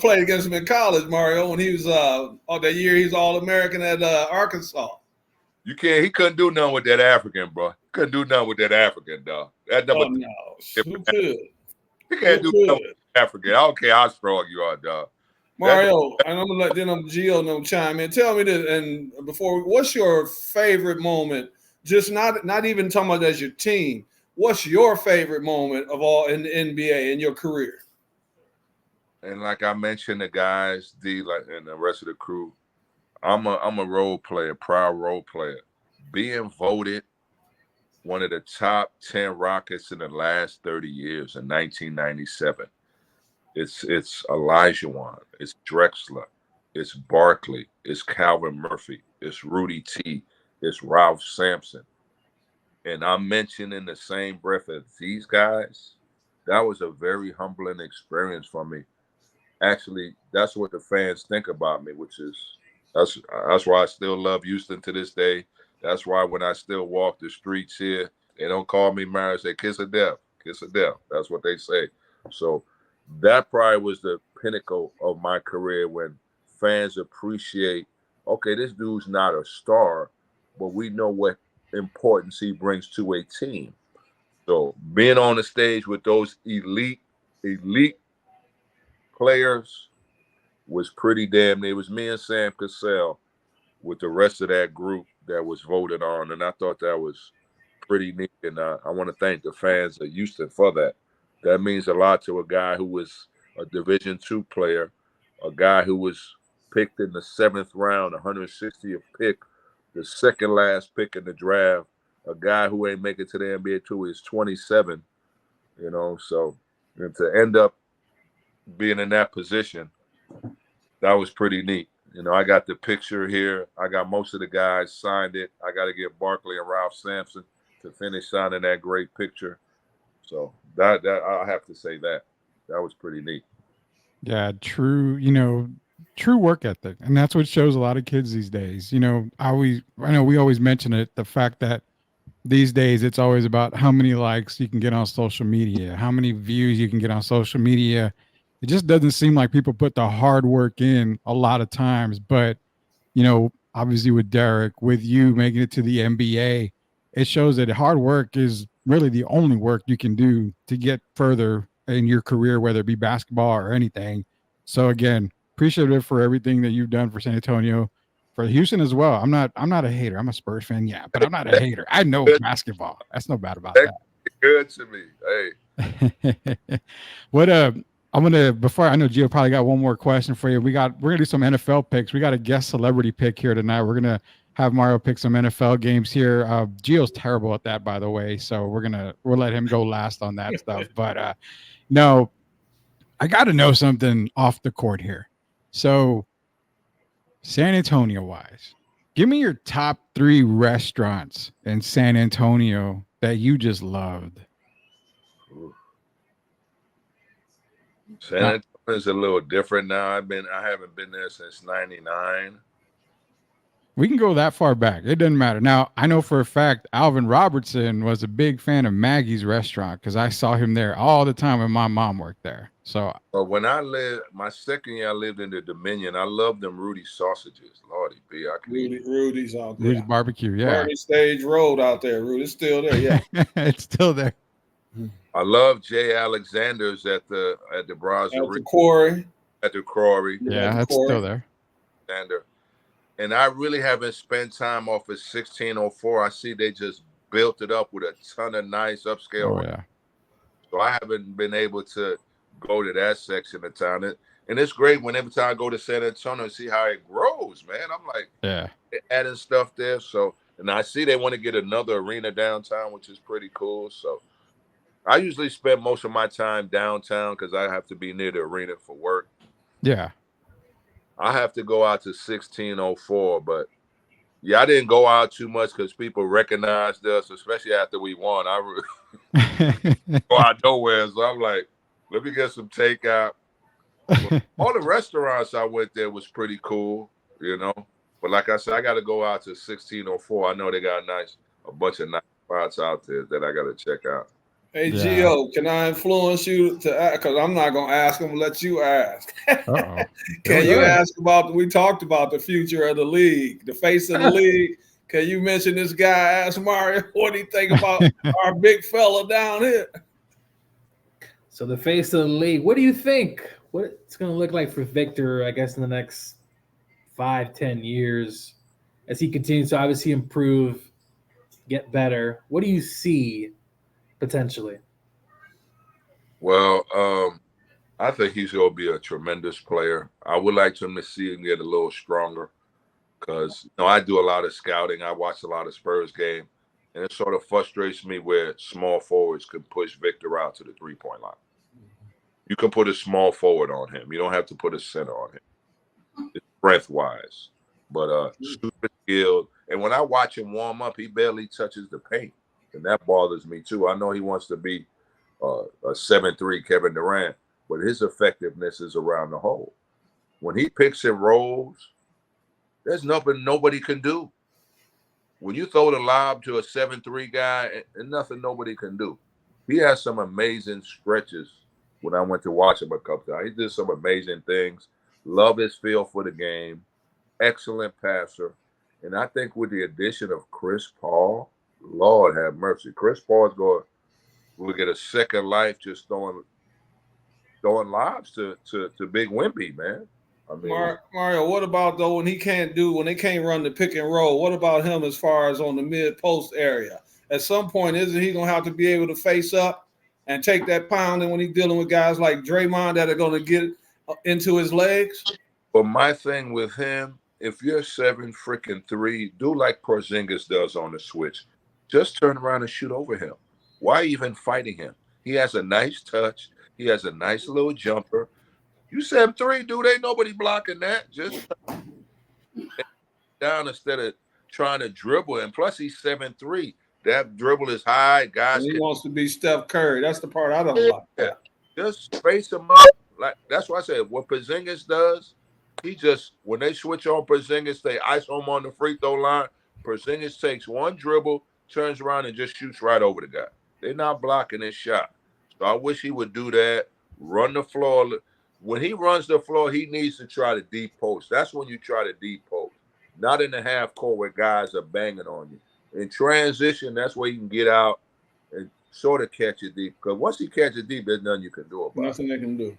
played against him in college, Mario, when he was that year he's All-American at Arkansas. He couldn't do nothing with that African, bro. Couldn't do nothing with that African, dog. That number who could? He can't do nothing with African. I don't care how strong you are, dog. Mario, and I'm gonna let Gio chime in. Tell me this, and what's your favorite moment? Just not even talking about as your team. What's your favorite moment of all in the NBA in your career? And like I mentioned, the guys, and the rest of the crew, I'm a role player, proud role player. Being voted one of the top 10 Rockets in the last 30 years in 1997. It's Olajuwon, it's Drexler, it's Barkley, it's Calvin Murphy, it's Rudy T, it's Ralph Sampson. And I'm mentioning the same breath as these guys. That was a very humbling experience for me. Actually, that's what the fans think about me, which is that's why I still love Houston to this day. That's why when I still walk the streets here, they don't call me Mario, say kiss of death, kiss of death. That's what they say. So that probably was the pinnacle of my career, when fans appreciate, okay, this dude's not a star, but we know what importance he brings to a team. So being on the stage with those elite players was pretty damn near. It was me and Sam Cassell with the rest of that group that was voted on, and I thought that was pretty neat. And I want to thank the fans of Houston for that. That means a lot to a guy who was a Division II player, a guy who was picked in the 7th round, 160th pick the second last pick in the draft, a guy who ain't make it to the NBA till he's 27, you know, so and to end up being in that position, that was pretty neat. You know, I got the picture here. I got most of the guys signed it. I got to get Barkley and Ralph Sampson to finish signing that great picture. So that I have to say that was pretty neat. Yeah, true. You know, true work ethic, and that's what shows a lot of kids these days. You know, I know we always mention it, the fact that these days it's always about how many likes you can get on social media, how many views you can get on social media. It just doesn't seem like people put the hard work in a lot of times. But, you know, obviously with Derek, with you making it to the NBA, it shows that hard work is really the only work you can do to get further in your career, whether it be basketball or anything. So again, appreciative for everything that you've done for San Antonio, for Houston as well. I'm not a hater. I'm a Spurs fan, yeah, but I'm not a hater. I know basketball. That's no bad about that. Good to me. Hey. What I'm gonna, before, I know Gio probably got one more question for you. We're gonna do some NFL picks. We got a guest celebrity pick here tonight. We're gonna have Mario pick some NFL games here. Gio's terrible at that, by the way, so we'll let him go last on that stuff. But no, I got to know something off the court here. So, San Antonio wise, give me your top 3 restaurants in San Antonio that you just loved. San Antonio is a little different now. I haven't been there since '99. We can go that far back. It doesn't matter. Now, I know for a fact Alvin Robertson was a big fan of Maggie's restaurant because I saw him there all the time when my mom worked there. So when I lived, my second year I lived in the Dominion, I loved them Rudy sausages. Lordy B. Rudy's out there. Rudy's barbecue, yeah. Bernie Stage Road out there. Rudy's still there, yeah. It's still there. I love Jay Alexander's at the Brownsville. At the Quarry. At the Quarry. Yeah, that's still there. Alexander. And I really haven't spent time off of 1604. I see they just built it up with a ton of nice upscale. Oh, yeah. So I haven't been able to go to that section of town. And it's great when every time I go to San Antonio and see how it grows, man. I'm like, yeah, adding stuff there. So, and I see they want to get another arena downtown, which is pretty cool. So I usually spend most of my time downtown because I have to be near the arena for work. Yeah. I have to go out to 1604, but yeah, I didn't go out too much because people recognized us, especially after we won. I go out nowhere, so I'm like, let me get some takeout. All the restaurants I went there was pretty cool, you know. But like I said, I got to go out to 1604. I know they got a bunch of nice spots out there that I got to check out. Hey, yeah. Gio, can I influence you to ask? Because I'm not going to ask him, let you ask. Can you ask about, we talked about the future of the league, the face of the league. Can you mention this guy, ask Mario, what do you think about our big fella down here? So the face of the league, what do you think? What it's going to look like for Victor, I guess, in the next 5-10 years as he continues to obviously improve, get better? What do you see potentially? Well, I think he's going to be a tremendous player. I would like him to see him get a little stronger because, you know, I do a lot of scouting. I watch a lot of Spurs game, and it sort of frustrates me where small forwards can push Victor out to the three-point line. You can put a small forward on him. You don't have to put a center on him. It's strength-wise, but super skilled. And when I watch him warm up, he barely touches the paint. And that bothers me, too. I know he wants to be a 7'3" Kevin Durant, but his effectiveness is around the hole. When he picks and rolls, there's nothing nobody can do. When you throw the lob to a 7'3" guy, and nothing nobody can do. He has some amazing stretches when I went to watch him a couple times. He did some amazing things. Love his feel for the game. Excellent passer. And I think with the addition of Chris Paul, Lord have mercy. Chris Paul is going to get a second life just throwing lobs to Big Wimpy, man. I mean, Mario, what about though when they can't run the pick and roll? What about him as far as on the mid post area? At some point, isn't he gonna have to be able to face up and take that pounding when he's dealing with guys like Draymond that are gonna get into his legs? But my thing with him if you're 7-3, do like Porzingis does on the switch. Just turn around and shoot over him. Why even fighting him? He has a nice touch. He has a nice little jumper. You 7-3, dude. Ain't nobody blocking that. Just down instead of trying to dribble. And plus, he's 7'3". That dribble is high. Guys, he wants to be Steph Curry. That's the part I don't like. Yeah. Just space him up. Like that's why I said what Porzingis does. He just when they switch on Porzingis, they ice him on the free throw line. Porzingis takes one dribble, turns around, and just shoots right over the guy. They're not blocking his shot. So I wish he would do that. Run the floor. When he runs the floor, he needs to try to deep post. That's when you try to deep post. Not in the half court where guys are banging on you. In transition, that's where you can get out and sort of catch it deep. Because once he catches deep, there's nothing you can do about it. Nothing they can do.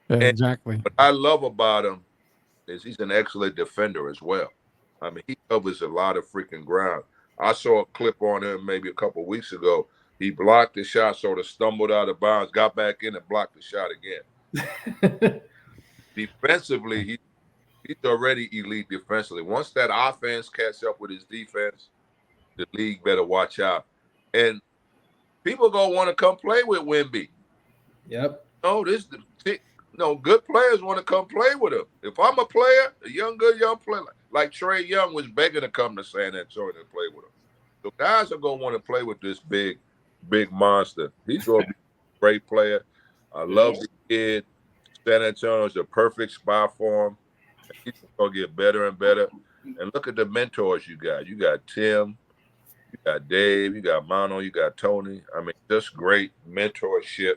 Yeah, exactly. What I love about him is he's an excellent defender as well. I mean, he covers a lot of freaking ground. I saw a clip on him maybe a couple of weeks ago. He blocked the shot, sort of stumbled out of bounds, got back in and blocked the shot again. Defensively, he's already elite defensively. Once that offense catches up with his defense, the league better watch out. And people gonna want to come play with Wemby. Yep. Good players want to come play with him. If I'm a player, good young player, like Trae Young was begging to come to San Antonio to play with him. So guys are gonna want to play with this big monster. He's gonna be a great player. I love the kid. San Antonio's a perfect spot for him. He's gonna get better and better. And look at the mentors you got. You got Tim, you got Dave, you got Mono, you got Tony. I mean, just great mentorship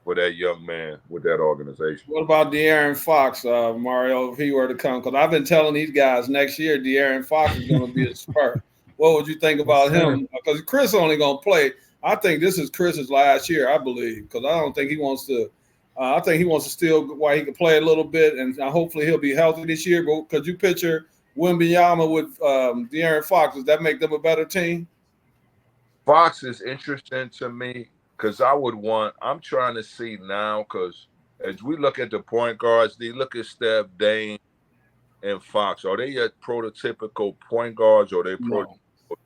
for that young man with that organization. What about De'Aaron Fox, Mario, if he were to come? Because I've been telling these guys next year De'Aaron Fox is going to be a Spur. What would you think about him? Because Chris only going to play. I think this is Chris's last year, I believe, because I don't think he wants to. I think he wants to still while he can play a little bit, and hopefully he'll be healthy this year. But could you picture Wembanyama with De'Aaron Fox? Does that make them a better team? Fox is interesting to me because I'm trying to see now because as we look at the point guards, they look at Steph, Dame, and Fox. Are they your prototypical point guards or are they prototypical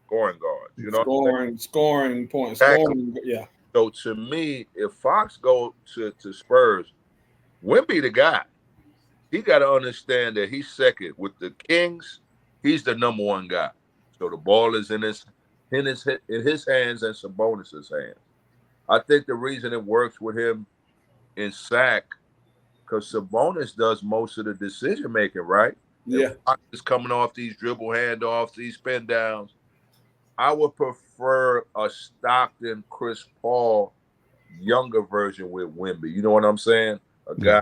scoring guards? You know, scoring points. Exactly. Scoring, yeah. So to me, if Fox go to Spurs, Wemby the guy. He got to understand that he's second with the Kings. He's the number one guy. So the ball is in his hands and Sabonis' hands. I think the reason it works with him in sack because Sabonis does most of the decision making, right? Yeah, Fox is coming off these dribble handoffs, these spin downs. I would prefer a Stockton, Chris Paul, younger version with Wemby. You know what I'm saying? A guy,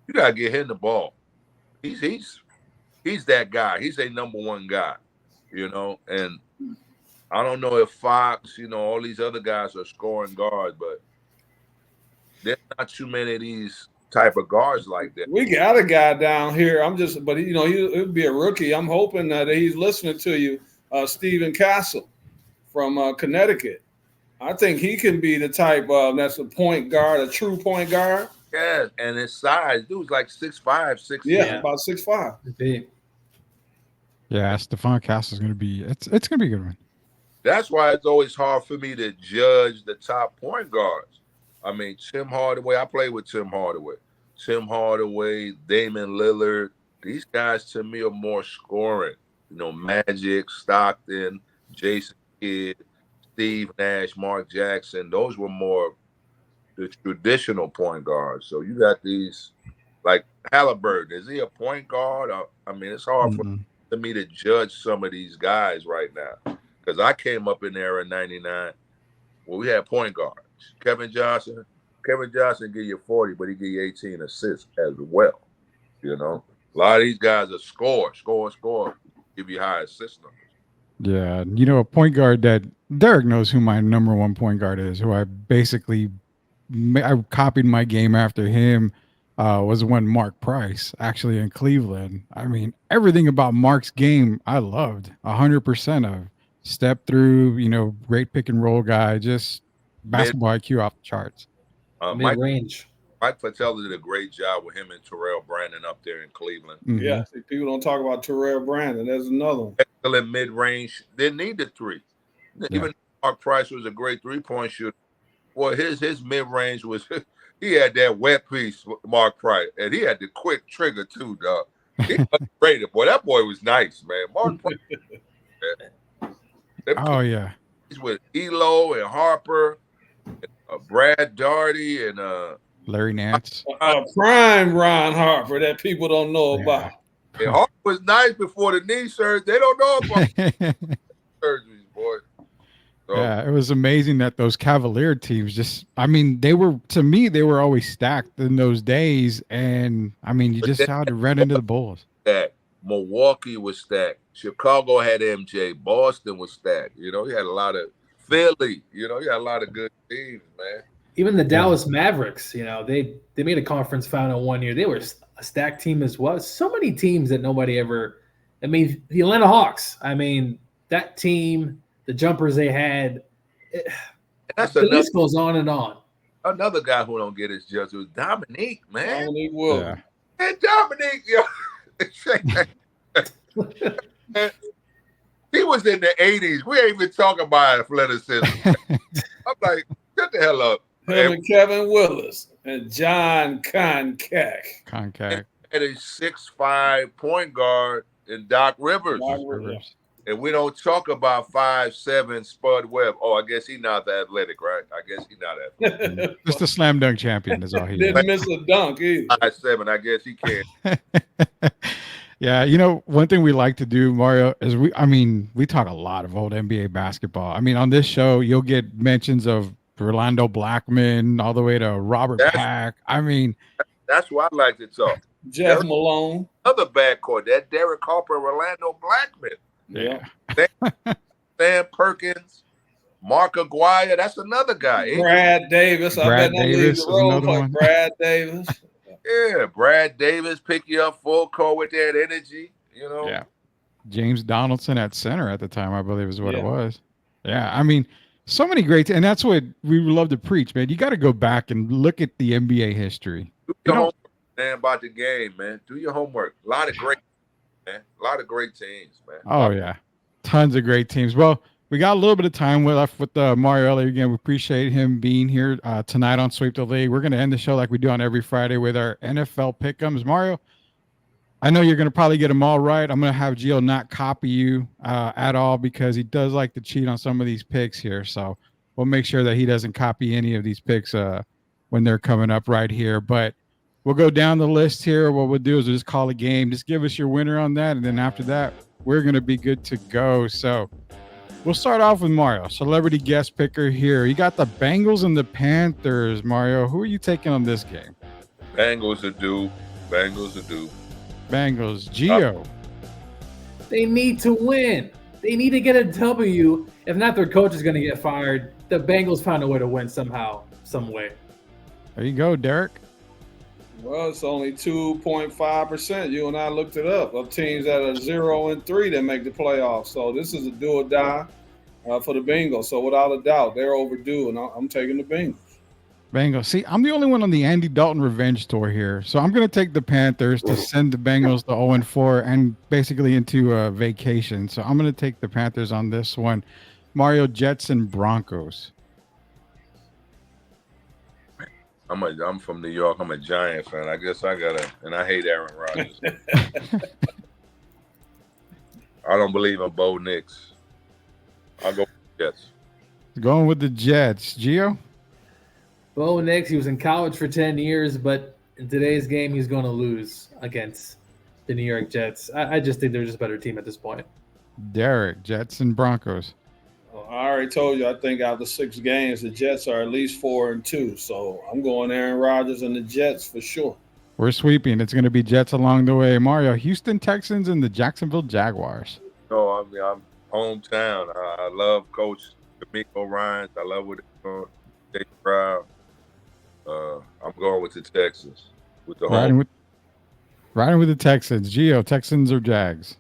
you gotta get him the ball. He's that guy. He's a number one guy, you know. And I don't know if Fox, all these other guys are scoring guards, but there's not too many of these type of guards like that. We got a guy down here. But he'll be a rookie. I'm hoping that he's listening to you. Stephen Castle from Connecticut. I think he can be the type that's a point guard, a true point guard. Yeah, and his size, dude's like 6'5", 6'6". Yeah, about 6'5". Yeah, Stephon Castle is going to be. It's going to be a good one. That's why it's always hard for me to judge the top point guards. I mean, Tim Hardaway. I played with Tim Hardaway. Tim Hardaway, Damian Lillard. These guys to me are more scoring. Magic, Stockton, Jason Kidd, Steve Nash, Mark Jackson. Those were more the traditional point guards. So you got these like Halliburton. Is he a point guard? I mean, it's hard for me to judge some of these guys right now because I came up in there in '99 where we had point guards. Kevin Johnson give you 40, but he give you 18 assists as well. A lot of these guys are score, give you high assist numbers. Yeah, a point guard that Derek knows who my number one point guard is, who I copied my game after him, was one Mark Price, actually in Cleveland. I mean, everything about Mark's game I loved 100% of. Step through, great pick and roll guy, just basketball IQ off the charts. Mid-range. Mike Fratello did a great job with him and Terrell Brandon up there in Cleveland. Mhm. Yeah, see, people don't talk about Terrell Brandon. There's another one. Excellent mid range. Didn't need the three. Even Mark Price was a great 3-point shooter. Well, his mid range was he had that wet piece, Mark Price, and he had the quick trigger too, dog. He underrated, boy. That boy was nice, man. Mark Price. Oh yeah. He's with Elo and Harper, and, Brad Daugherty, and Larry Nance. Prime Ron Harper that people don't know about. and Harper was nice before the knee surgery. They don't know about surgeries, boy. So, Yeah, it was amazing that those Cavalier teams they were always stacked in those days. And I mean, you just had to run into the Bulls. stacked. Milwaukee was stacked. Chicago had MJ. Boston was stacked. You had a lot of Philly. You had a lot of good teams, man. Even the Dallas Mavericks, they made a conference final one year. They were a stacked team as well. So many teams that nobody ever. I mean, the Atlanta Hawks. I mean, that team, the jumpers they had. That's the list goes on and on. Another guy who don't get his just was Dominique, man. Dominique Wilkins. And Dominique, he was in the 80s. We ain't even talking about athleticism. I'm like, shut the hell up. Him and Kevin Willis and John Koncak. And a 6'5" point guard in Doc Rivers. And we don't talk about 5'7" Spud Webb. Oh, I guess he's not that athletic, right? I guess he's not athletic. Just a slam dunk champion is all he Didn't miss a dunk either. 5'7", I guess he can. Yeah, one thing we like to do, Mario, is we talk a lot of old NBA basketball. I mean, on this show, you'll get mentions of Orlando Blackman all the way to Robert Pack. I mean, that's why I like to talk. Jeff Malone. Another backcourt. That Derek Harper, Orlando Blackman. Yeah. Sam Perkins, Mark Aguirre. That's another guy. Brad Davis. Brad Davis is another one. Brad Davis. Yeah, Brad Davis pick you up full court with that energy. Yeah. James Donaldson at center at the time, I believe, is what it was. Yeah, I mean, so many great, and that's what we love to preach, man. You got to go back and look at the NBA history. Do your homework, man, about the game, man. Do your homework. A lot of great teams, man. Oh yeah, tons of great teams. Well, we got a little bit of time left with Mario Elliott again. We appreciate him being here tonight on Sweep the League. We're going to end the show like we do on every Friday with our NFL pick'ems. Mario, I know you're going to probably get them all right. I'm going to have Gio not copy you at all because he does like to cheat on some of these picks here. So we'll make sure that he doesn't copy any of these picks when they're coming up right here. But we'll go down the list here. What we'll do is we'll just call a game. Just give us your winner on that. And then after that, we're going to be good to go. So we'll start off with Mario, celebrity guest picker here. You got the Bengals and the Panthers, Mario. Who are you taking on this game? Bengals are due. Bengals. Gio. They need to win. They need to get a W. If not, their coach is going to get fired. The Bengals found a way to win somehow, some way. There you go, Derek. Well, it's only 2.5%. You and I looked it up of teams that are 0-3 that make the playoffs. So this is a do or die for the Bengals. So without a doubt, they're overdue, and I'm taking the Bengals. Bengals. See, I'm the only one on the Andy Dalton revenge tour here. So I'm going to take the Panthers to send the Bengals to 0-4 and basically into a vacation. So I'm going to take the Panthers on this one. Mario, Jets and Broncos. I'm from New York. I'm a Giant fan. I guess I gotta, and I hate Aaron Rodgers. I don't believe in Bo Nix. I'll go with the Jets. Going with the Jets. Gio? Bo Nix, he was in college for 10 years, but in today's game, he's going to lose against the New York Jets. I just think they're just a better team at this point. Derek, Jets and Broncos. I already told you, I think out of the 6 games, the Jets are at least 4-2. So I'm going Aaron Rodgers and the Jets for sure. We're sweeping. It's going to be Jets along the way. Mario, Houston Texans and the Jacksonville Jaguars. No, I'm hometown. I love Coach D'Amico Ryans. I love what they're doing. Jay Stroud. I'm going with the Texans. With the riding with the Texans. Gio, Texans or Jags?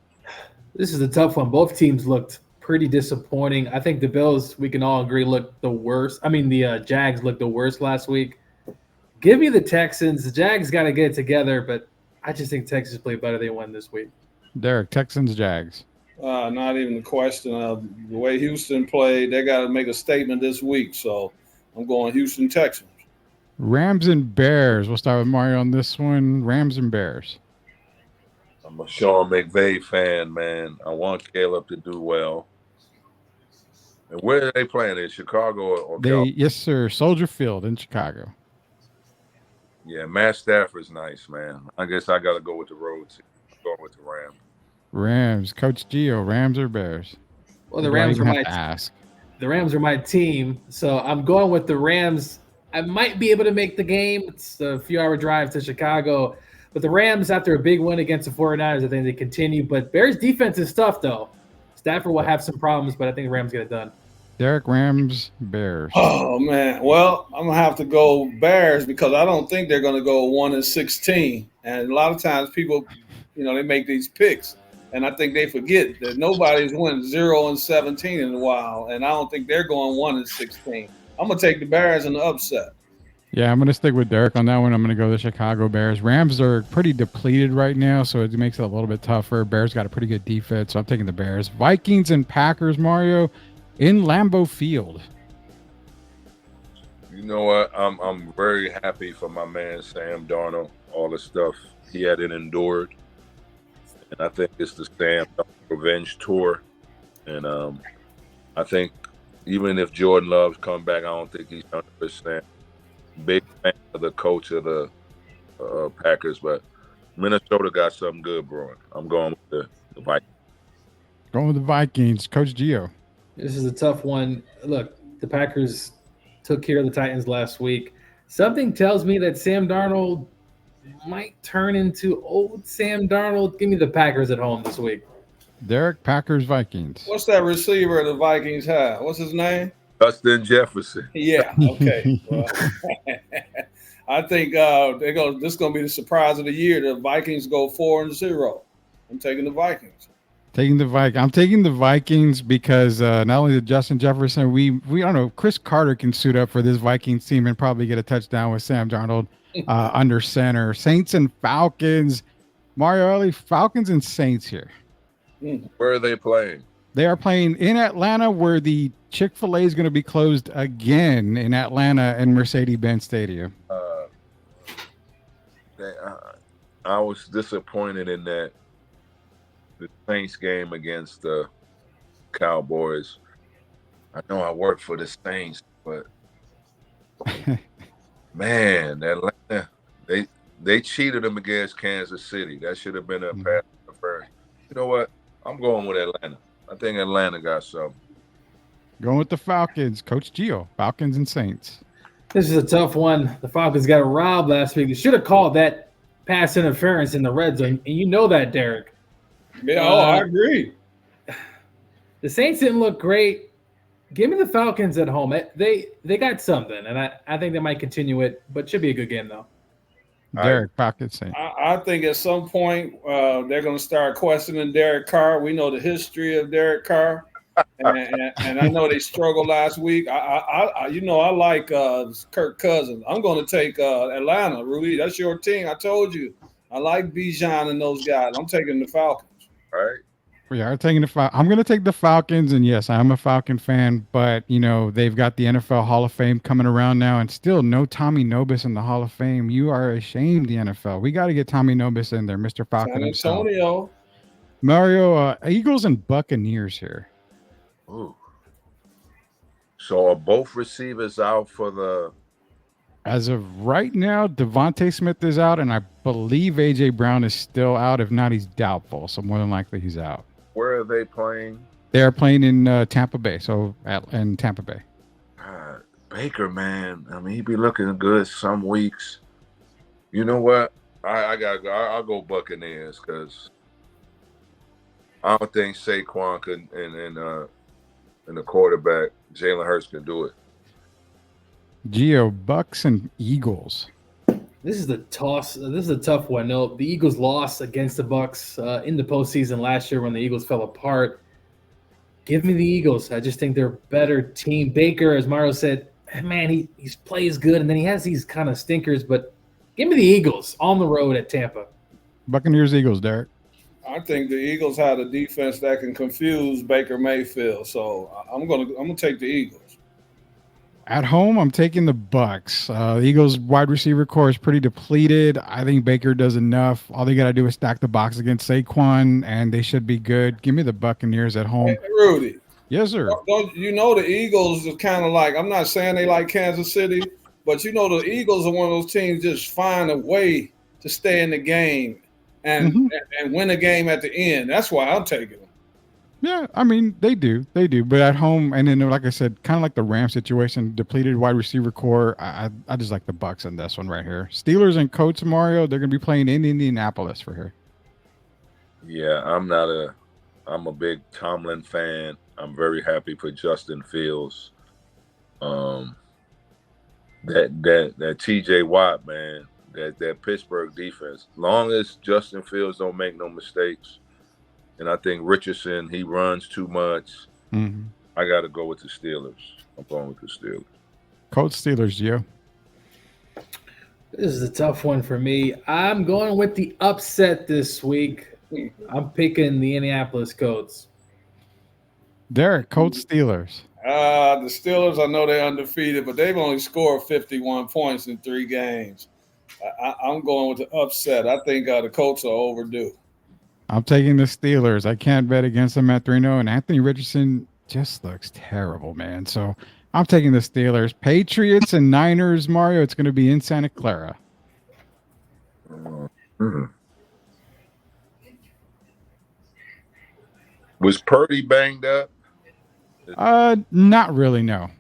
This is a tough one. Both teams looked pretty disappointing. I think the Bills, we can all agree, looked the worst. I mean, the Jags looked the worst last week. Give me the Texans. The Jags got to get it together, but I just think Texas play better. They win this week. Derek, Texans, Jags. Not even the question of the way Houston played. They got to make a statement this week. So I'm going Houston Texans. Rams and Bears. We'll start with Mario on this one. Rams and Bears. I'm a Sean McVay fan, man. I want Caleb to do well. And where are they playing? In Chicago or California? Yes, sir. Soldier Field in Chicago. Yeah, Matt Stafford's nice, man. I guess I got to go with the road team. I'm going with the Rams. Rams. Coach Gio. Rams or Bears? Well, the Rams are my ask. The Rams are my team, so I'm going with the Rams. I might be able to make the game. It's a few-hour drive to Chicago. But the Rams, after a big win against the 49ers, I think they continue. But Bears' defense is tough, though. Stafford will have some problems, but I think the Rams get it done. Derek, Rams, Bears. Oh, man. Well, I'm going to have to go Bears because I don't think they're going to go 1-16. And a lot of times people, they make these picks. And I think they forget that nobody's won 0-17 in a while. And I don't think they're going 1-16. I'm going to take the Bears in the upset. Yeah, I'm going to stick with Derek on that one. I'm going to go the Chicago Bears. Rams are pretty depleted right now, so it makes it a little bit tougher. Bears got a pretty good defense, so I'm taking the Bears. Vikings and Packers, Mario, in Lambeau Field. You know what? I'm very happy for my man Sam Darnold, all the stuff he had endured. And I think it's the Sam Darnold revenge tour. And I think even if Jordan Love's come back, I don't think he's 100%. Big fan of the coach of the Packers, but Minnesota got something good brewing. I'm going with the Vikings. Going with the Vikings. Coach Gio. This is a tough one. Look, the Packers took care of the Titans last week. Something tells me that Sam Darnold might turn into old Sam Darnold. Give me the Packers at home this week. Derek, Packers, Vikings. What's that receiver the Vikings have? What's his name? Justin Jefferson. Yeah. Okay. Well, I think this is going to be the surprise of the year. The Vikings go 4-0. I'm taking the Vikings. I'm taking the Vikings because not only did Justin Jefferson, we don't know, Chris Carter can suit up for this Vikings team and probably get a touchdown with Sam Darnold under center. Saints and Falcons. Mario Ellie, Falcons and Saints here. Where are they playing? They are playing in Atlanta, where the Chick-fil-A is going to be closed again in Atlanta and Mercedes-Benz Stadium. I was disappointed in that the Saints game against the Cowboys. I know I work for the Saints, but man, Atlanta, they cheated them against Kansas City. That should have been a pass first. You know what? I'm going with Atlanta. I think Atlanta got something. Going with the Falcons. Coach Gio. Falcons and Saints. This is a tough one. The Falcons got robbed last week. They should have called that pass interference in the red zone. And you know that, Derek. Yeah, I agree. The Saints didn't look great. Give me the Falcons at home. They got something, and I think they might continue it, but it should be a good game, though. Derek, Falcons, Saints. I think at some point they're going to start questioning Derek Carr. We know the history of Derek Carr, and I know they struggled last week. I like Kirk Cousins. I'm going to take Atlanta, Rudy. That's your team. I told you. I like Bijan and those guys. I'm taking the Falcons. All right. We are taking I'm going to take the Falcons, and yes, I'm a Falcon fan, but, they've got the NFL Hall of Fame coming around now, and still no Tommy Nobis in the Hall of Fame. You are ashamed, the NFL. We got to get Tommy Nobis in there, Mr. Falcon San himself. Antonio. Mario, Eagles and Buccaneers here. Ooh. So are both receivers out for the... As of right now, Devontae Smith is out, and I believe A.J. Brown is still out. If not, he's doubtful, so more than likely he's out. Where are they playing? They are playing in Tampa Bay, in Tampa Bay. Baker, man, I mean, he be looking good some weeks. You know what? I gotta go. I'll go Buccaneers because I don't think Saquon could and the quarterback Jalen Hurts can do it. Gio, Bucks and Eagles. This is the toss. This is a tough one. No, the Eagles lost against the Bucks in the postseason last year when the Eagles fell apart. Give me the Eagles. I just think they're a better team. Baker, as Mario said, man, he plays good, and then he has these kind of stinkers. But give me the Eagles on the road at Tampa. Buccaneers, Eagles, Derek. I think the Eagles have a defense that can confuse Baker Mayfield, so I'm gonna take the Eagles. At home, I'm taking the Bucks. The Eagles wide receiver core is pretty depleted. I think Baker does enough. All they got to do is stack the box against Saquon, and they should be good. Give me the Buccaneers at home. Hey, Rudy. Yes, sir. Don't you know the Eagles is kind of like, I'm not saying they like Kansas City, but you know the Eagles are one of those teams just find a way to stay in the game and win a game at the end. That's why I'm taking them. Yeah, I mean, they do. But at home, and then, like I said, kind of like the Rams situation, depleted wide receiver core, I just like the Bucks in this one right here. Steelers and Colts, Mario, they're going to be playing in Indianapolis for here. Yeah, I'm a big Tomlin fan. I'm very happy for Justin Fields. That TJ Watt, man, that Pittsburgh defense, long as Justin Fields don't make no mistakes, and I think Richardson, he runs too much. Mm-hmm. I got to go with the Steelers. I'm going with the Steelers. Colts, Steelers, Gio. This is a tough one for me. I'm going with the upset this week. I'm picking the Indianapolis Colts. Derek, Colts, Steelers. The Steelers, I know they're undefeated, but they've only scored 51 points in 3 games. I'm going with the upset. I think the Colts are overdue. I'm taking the Steelers. I can't bet against them at 3-0, and Anthony Richardson just looks terrible, man. So I'm taking the Steelers. Patriots and Niners, Mario, it's going to be in Santa Clara. Was Purdy banged up? Not really, no.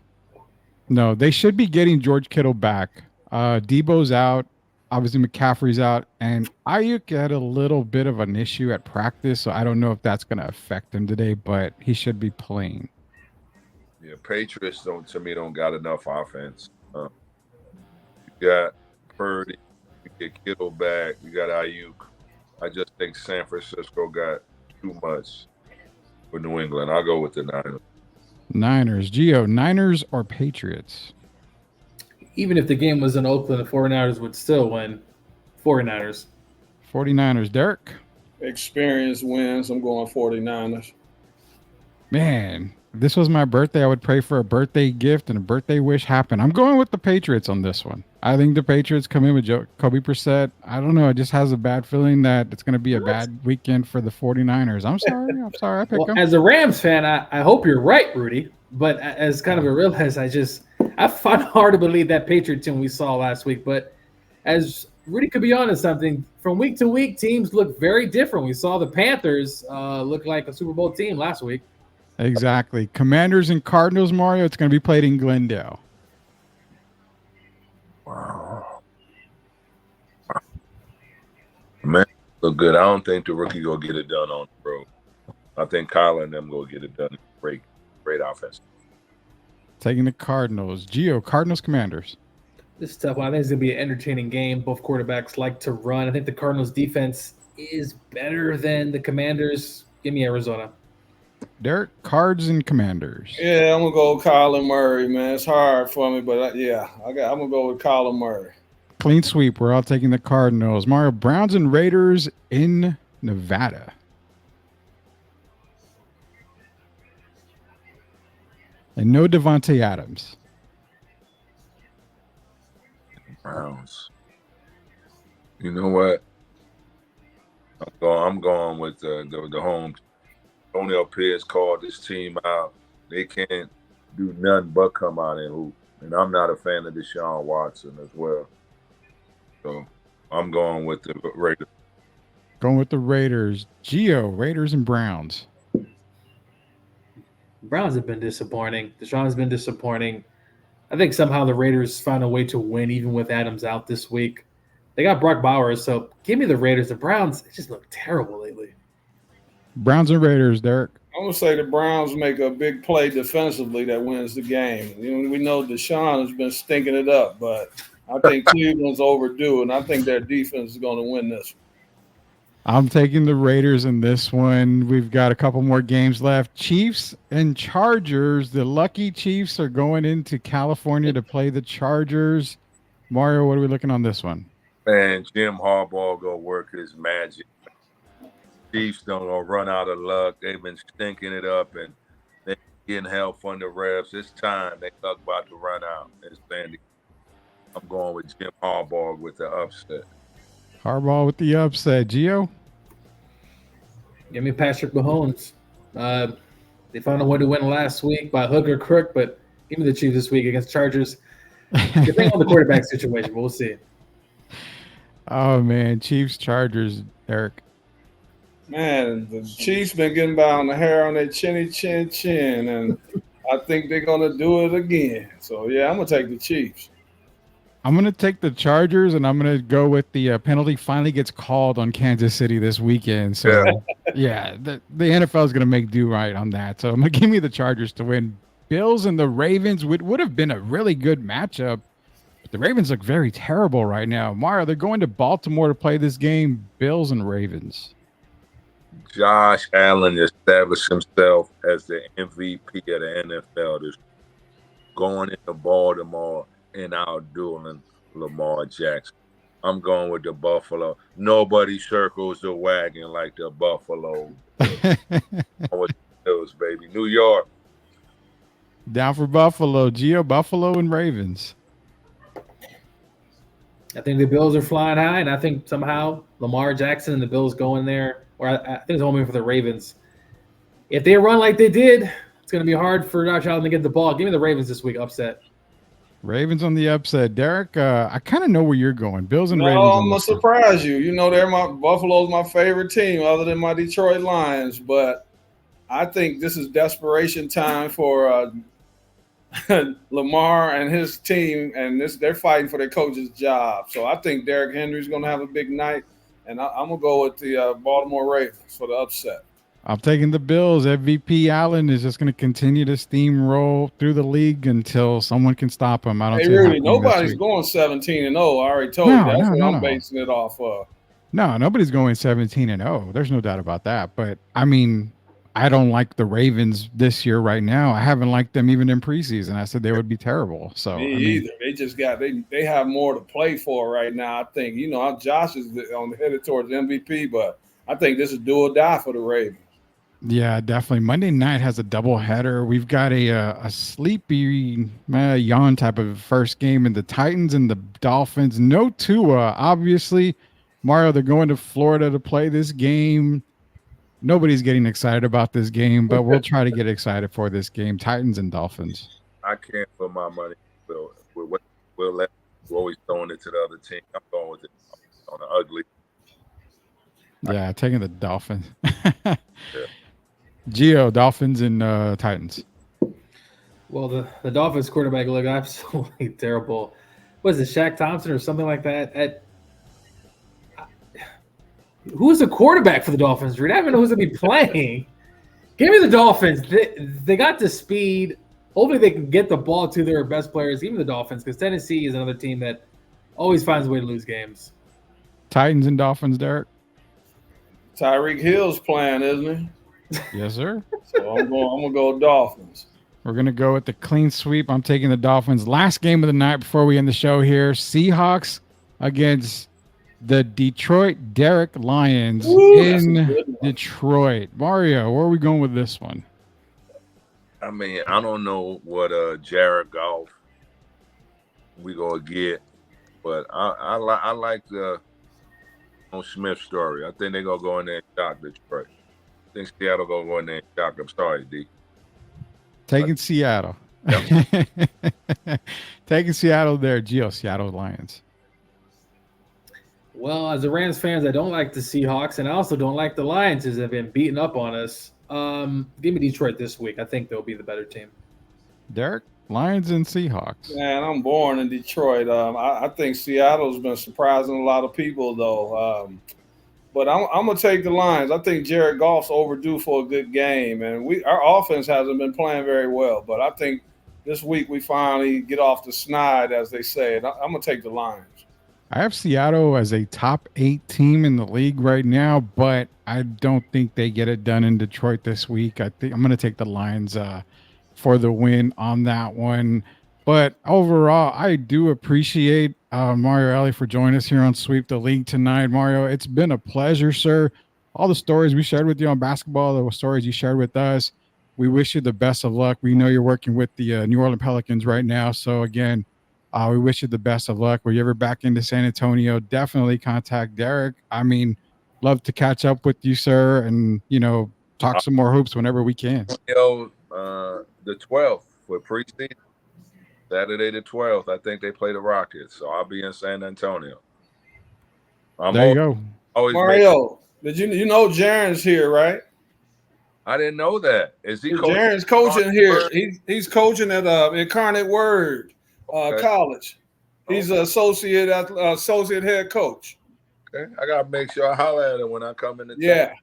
No, they should be getting George Kittle back. Debo's out. Obviously, McCaffrey's out. And Ayuk had a little bit of an issue at practice, so I don't know if that's going to affect him today, but he should be playing. Yeah, Patriots don't got enough offense. You got Purdy, you get Kittle back, you got Ayuk. I just think San Francisco got too much for New England. I'll go with the Niners. Niners. Gio, Niners or Patriots? Even if the game was in Oakland, the 49ers would still win. 49ers. 49ers. Derek? Experience wins. I'm going 49ers. Man, if this was my birthday, I would pray for a birthday gift and a birthday wish happen. I'm going with the Patriots on this one. I think the Patriots come in with Kobe Brissett. I don't know. It just has a bad feeling that it's going to be a bad weekend for the 49ers. I'm sorry. I picked them. As a Rams fan, I hope you're right, Rudy. But as kind of a realist, I find it hard to believe that Patriot team we saw last week. But as Rudy could be on to something, from week to week, teams look very different. We saw the Panthers look like a Super Bowl team last week. Exactly. Commanders and Cardinals, Mario, it's going to be played in Glendale. Wow. Man, look good. I don't think the rookie going to get it done on the road. I think Kyler and them going to get it done. Great offense. Taking the Cardinals. Gio, Cardinals, Commanders. This is tough one. I think it's going to be an entertaining game. Both quarterbacks like to run. I think the Cardinals' defense is better than the Commanders. Give me Arizona. Derek, Cards and Commanders. Yeah, I'm going to go with Kyler Murray, man. It's hard for me, but I'm going to go with Kyler Murray. Clean sweep. We're all taking the Cardinals. Mario, Browns and Raiders in Nevada. And no Devontae Adams. Browns. You know what? I'm going with the home. O'Neal Pierce called this team out. They can't do nothing but come out and hoop. And I'm not a fan of Deshaun Watson as well. So I'm going with the Raiders. Going with the Raiders. Gio, Raiders and Browns. Browns have been disappointing. Deshaun's been disappointing. I think somehow the Raiders found a way to win even with Adams out this week. They got Brock Bowers, so give me the Raiders. The Browns, it just look terrible lately. Browns and Raiders, Derek. I'm going to say the Browns make a big play defensively that wins the game. We know Deshaun has been stinking it up, but I think Cleveland's overdue, and I think their defense is going to win this one. I'm taking the Raiders in this one. We've got a couple more games left. Chiefs and Chargers. The lucky Chiefs are going into California to play the Chargers. Mario, what are we looking on this one? Man, Jim Harbaugh go work his magic. Chiefs don't go run out of luck. They've been stinking it up and they're getting help from the refs. It's time. They luck about to run out. It's Sandy. I'm going with Jim Harbaugh with the upset. Harbaugh with the upset. Gio? Give me Patrick Mahomes. They found a way to win last week by hook or crook, but give me the Chiefs this week against Chargers. Depending on the quarterback situation, but we'll see. Oh, man. Chiefs, Chargers, Eric. Man, the Chiefs been getting by on the hair on their chin, and I think they're going to do it again. So, yeah, I'm going to take the Chiefs. I'm going to take the Chargers, and I'm going to go with the penalty finally gets called on Kansas City this weekend. So, yeah, the NFL is going to make do right on that. So, I'm going to give me the Chargers to win. Bills and the Ravens would have been a really good matchup. But the Ravens look very terrible right now. Mario, they're going to Baltimore to play this game. Bills and Ravens. Josh Allen established himself as the MVP of the NFL. This going into Baltimore and outdoing Lamar Jackson. I'm going with the Buffalo. Nobody circles the wagon like the Buffalo. With those, baby. New York. Down for Buffalo. Gio, Buffalo and Ravens. I think the Bills are flying high, and I think somehow Lamar Jackson and the Bills go in there. Or I think it's only for the Ravens. If they run like they did, it's going to be hard for Josh Allen to get the ball. Give me the Ravens this week, upset. Ravens on the upset. Derek, I kind of know where you're going. Bills and Ravens. No, I'm going to surprise you. You know, Buffalo's my favorite team other than my Detroit Lions. But I think this is desperation time for Lamar and his team, and they're fighting for their coach's job. So I think Derrick Henry's going to have a big night. And I'm going to go with the Baltimore Ravens for the upset. I'm taking the Bills. MVP Allen is just going to continue to steamroll through the league until someone can stop him. I don't see really, nobody's going 17-0. I already told you. That's what I'm basing it off of. No, nobody's going 17-0. There's no doubt about that. But, I mean, I don't like the Ravens this year right now. I haven't liked them even in preseason. I said they would be terrible. So Me either. They just they have more to play for right now. I think, Josh is headed towards MVP, but I think this is do or die for the Ravens. Yeah, definitely. Monday night has a doubleheader. We've got a sleepy yawn type of first game in the Titans and the Dolphins. No Tua, obviously. Mario, they're going to Florida to play this game. Nobody's getting excited about this game, but we'll try to get excited for this game. Titans and Dolphins. I can't put my money. We'll let always throwing it to the other team. I'm going with it on the ugly. Yeah, taking the Dolphins. Yeah. Gio, Dolphins and Titans. Well, the Dolphins quarterback look absolutely terrible. Was it Shaq Thompson or something like that? Who's the quarterback for the Dolphins? I don't even know who's going to be playing. Give me the Dolphins. They got the speed. Hopefully they can get the ball to their best players, even the Dolphins, because Tennessee is another team that always finds a way to lose games. Titans and Dolphins, Derek? Tyreek Hill's playing, isn't he? Yes, sir. So I'm going to go Dolphins. We're going to go with the clean sweep. I'm taking the Dolphins. Last game of the night before we end the show here, Seahawks against the Detroit Derek Lions in Detroit. Mario, where are we going with this one? I mean, I don't know what Jared Goff we gonna get, but I like the Smith story. I think they're gonna go in there and shock Detroit. I think Seattle gonna go in there and shock them. Sorry, D. Taking Seattle. Yep. Taking Seattle there, Gio, Seattle Lions. Well, as a Rams fans, I don't like the Seahawks, and I also don't like the Lions as they've been beating up on us. Give me Detroit this week. I think they'll be the better team. Derek, Lions and Seahawks. Man, I'm born in Detroit. I think Seattle's been surprising a lot of people, though. But I'm going to take the Lions. I think Jared Goff's overdue for a good game, and our offense hasn't been playing very well. But I think this week we finally get off the snide, as they say. And I'm going to take the Lions. I have Seattle as a top 8 team in the league right now, but I don't think they get it done in Detroit this week. I think I'm going to take the Lions for the win on that one. But overall, I do appreciate Mario Elie for joining us here on Sweep the League tonight. Mario, it's been a pleasure, sir. All the stories we shared with you on basketball, the stories you shared with us, we wish you the best of luck. We know you're working with the New Orleans Pelicans right now. So, again, we wish you the best of luck. Were you ever back into San Antonio, definitely contact Derek. I mean, love to catch up with you, sir, and, talk some more hoops whenever we can. The 12th for preseason, Saturday the 12th, I think they play the Rockets. So I'll be in San Antonio. There you go. Mario, did you know Jaron's here, right? I didn't know that. Is he coaching? Jaron's coaching here. He's coaching at Incarnate Word College. He's an associate head coach. Okay, I gotta make sure I holler at him when I come in the town.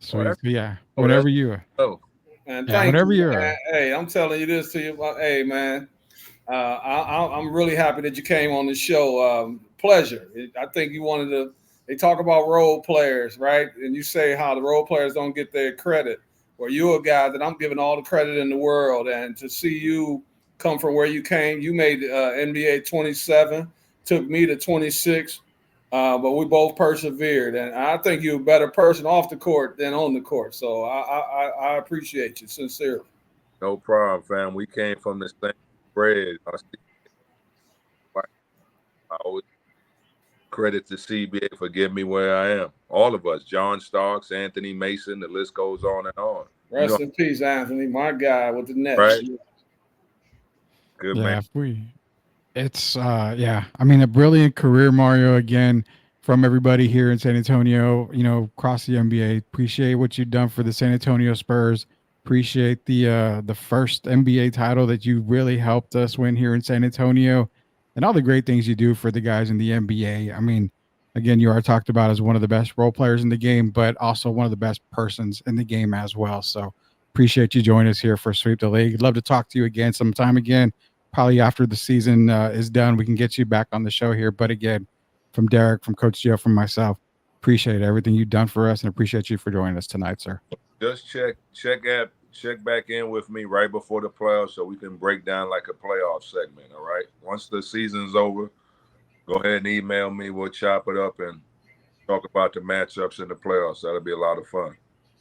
So whatever you are. Oh, and whatever you are. Hey, I'm telling you this to you. Hey, man, I'm really happy that you came on the show. Pleasure. I think you wanted to. They talk about role players, right? And you say how the role players don't get their credit. Well, you're a guy that I'm giving all the credit in the world. And to see you come from where you came, you made NBA 27, took me to 26, but we both persevered. And I think you're a better person off the court than on the court. So I appreciate you, sincerely. No problem, fam. We came from the same bread. I always credit to CBA for getting me where I am. All of us, John Starks, Anthony Mason, the list goes on and on. Rest in peace, Anthony, my guy with the Nets. Right. Good man. I mean, a brilliant career, Mario, again, from everybody here in San Antonio, across the NBA. Appreciate what you've done for the San Antonio Spurs. Appreciate the first NBA title that you really helped us win here in San Antonio, and all the great things you do for the guys in the NBA. I mean, again, you are talked about as one of the best role players in the game, but also one of the best persons in the game as well. So appreciate you joining us here for Sweep the League. Love to talk to you again sometime again, probably after the season is done. We can get you back on the show here. But again, from Derek, from Coach Joe, from myself, appreciate everything you've done for us and appreciate you for joining us tonight, sir. Just check back in with me right before the playoffs so we can break down like a playoff segment, all right? Once the season's over, go ahead and email me. We'll chop it up and talk about the matchups in the playoffs. That'll be a lot of fun.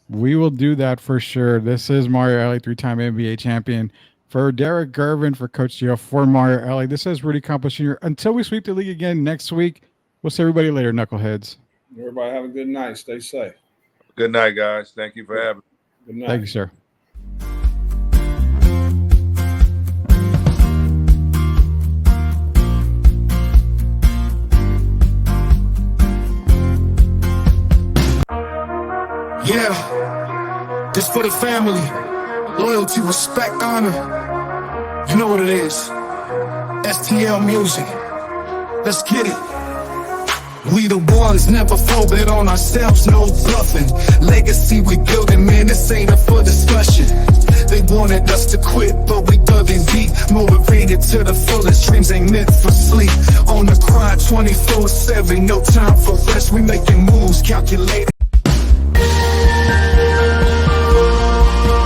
We will do that for sure. This is Mario Elie, 3-time NBA champion. For Derek Gervin, for Coach Gio, for Mario Elie, this is Rudy Campos Jr. Until we sweep the league again next week, we'll see everybody later, knuckleheads. Everybody have a good night. Stay safe. Good night, guys. Thank you for having me. Good night. Thank you, sir. Yeah, this for the family. Loyalty, respect, honor. You know what it is. STL Music. Let's get it. We the ones, never folded on ourselves, no bluffing. Legacy we building, man, this ain't up for discussion. They wanted us to quit, but we dug in deep. Motivated to the fullest, dreams ain't meant for sleep. On the grind 24/7, no time for rest. We making moves, calculated.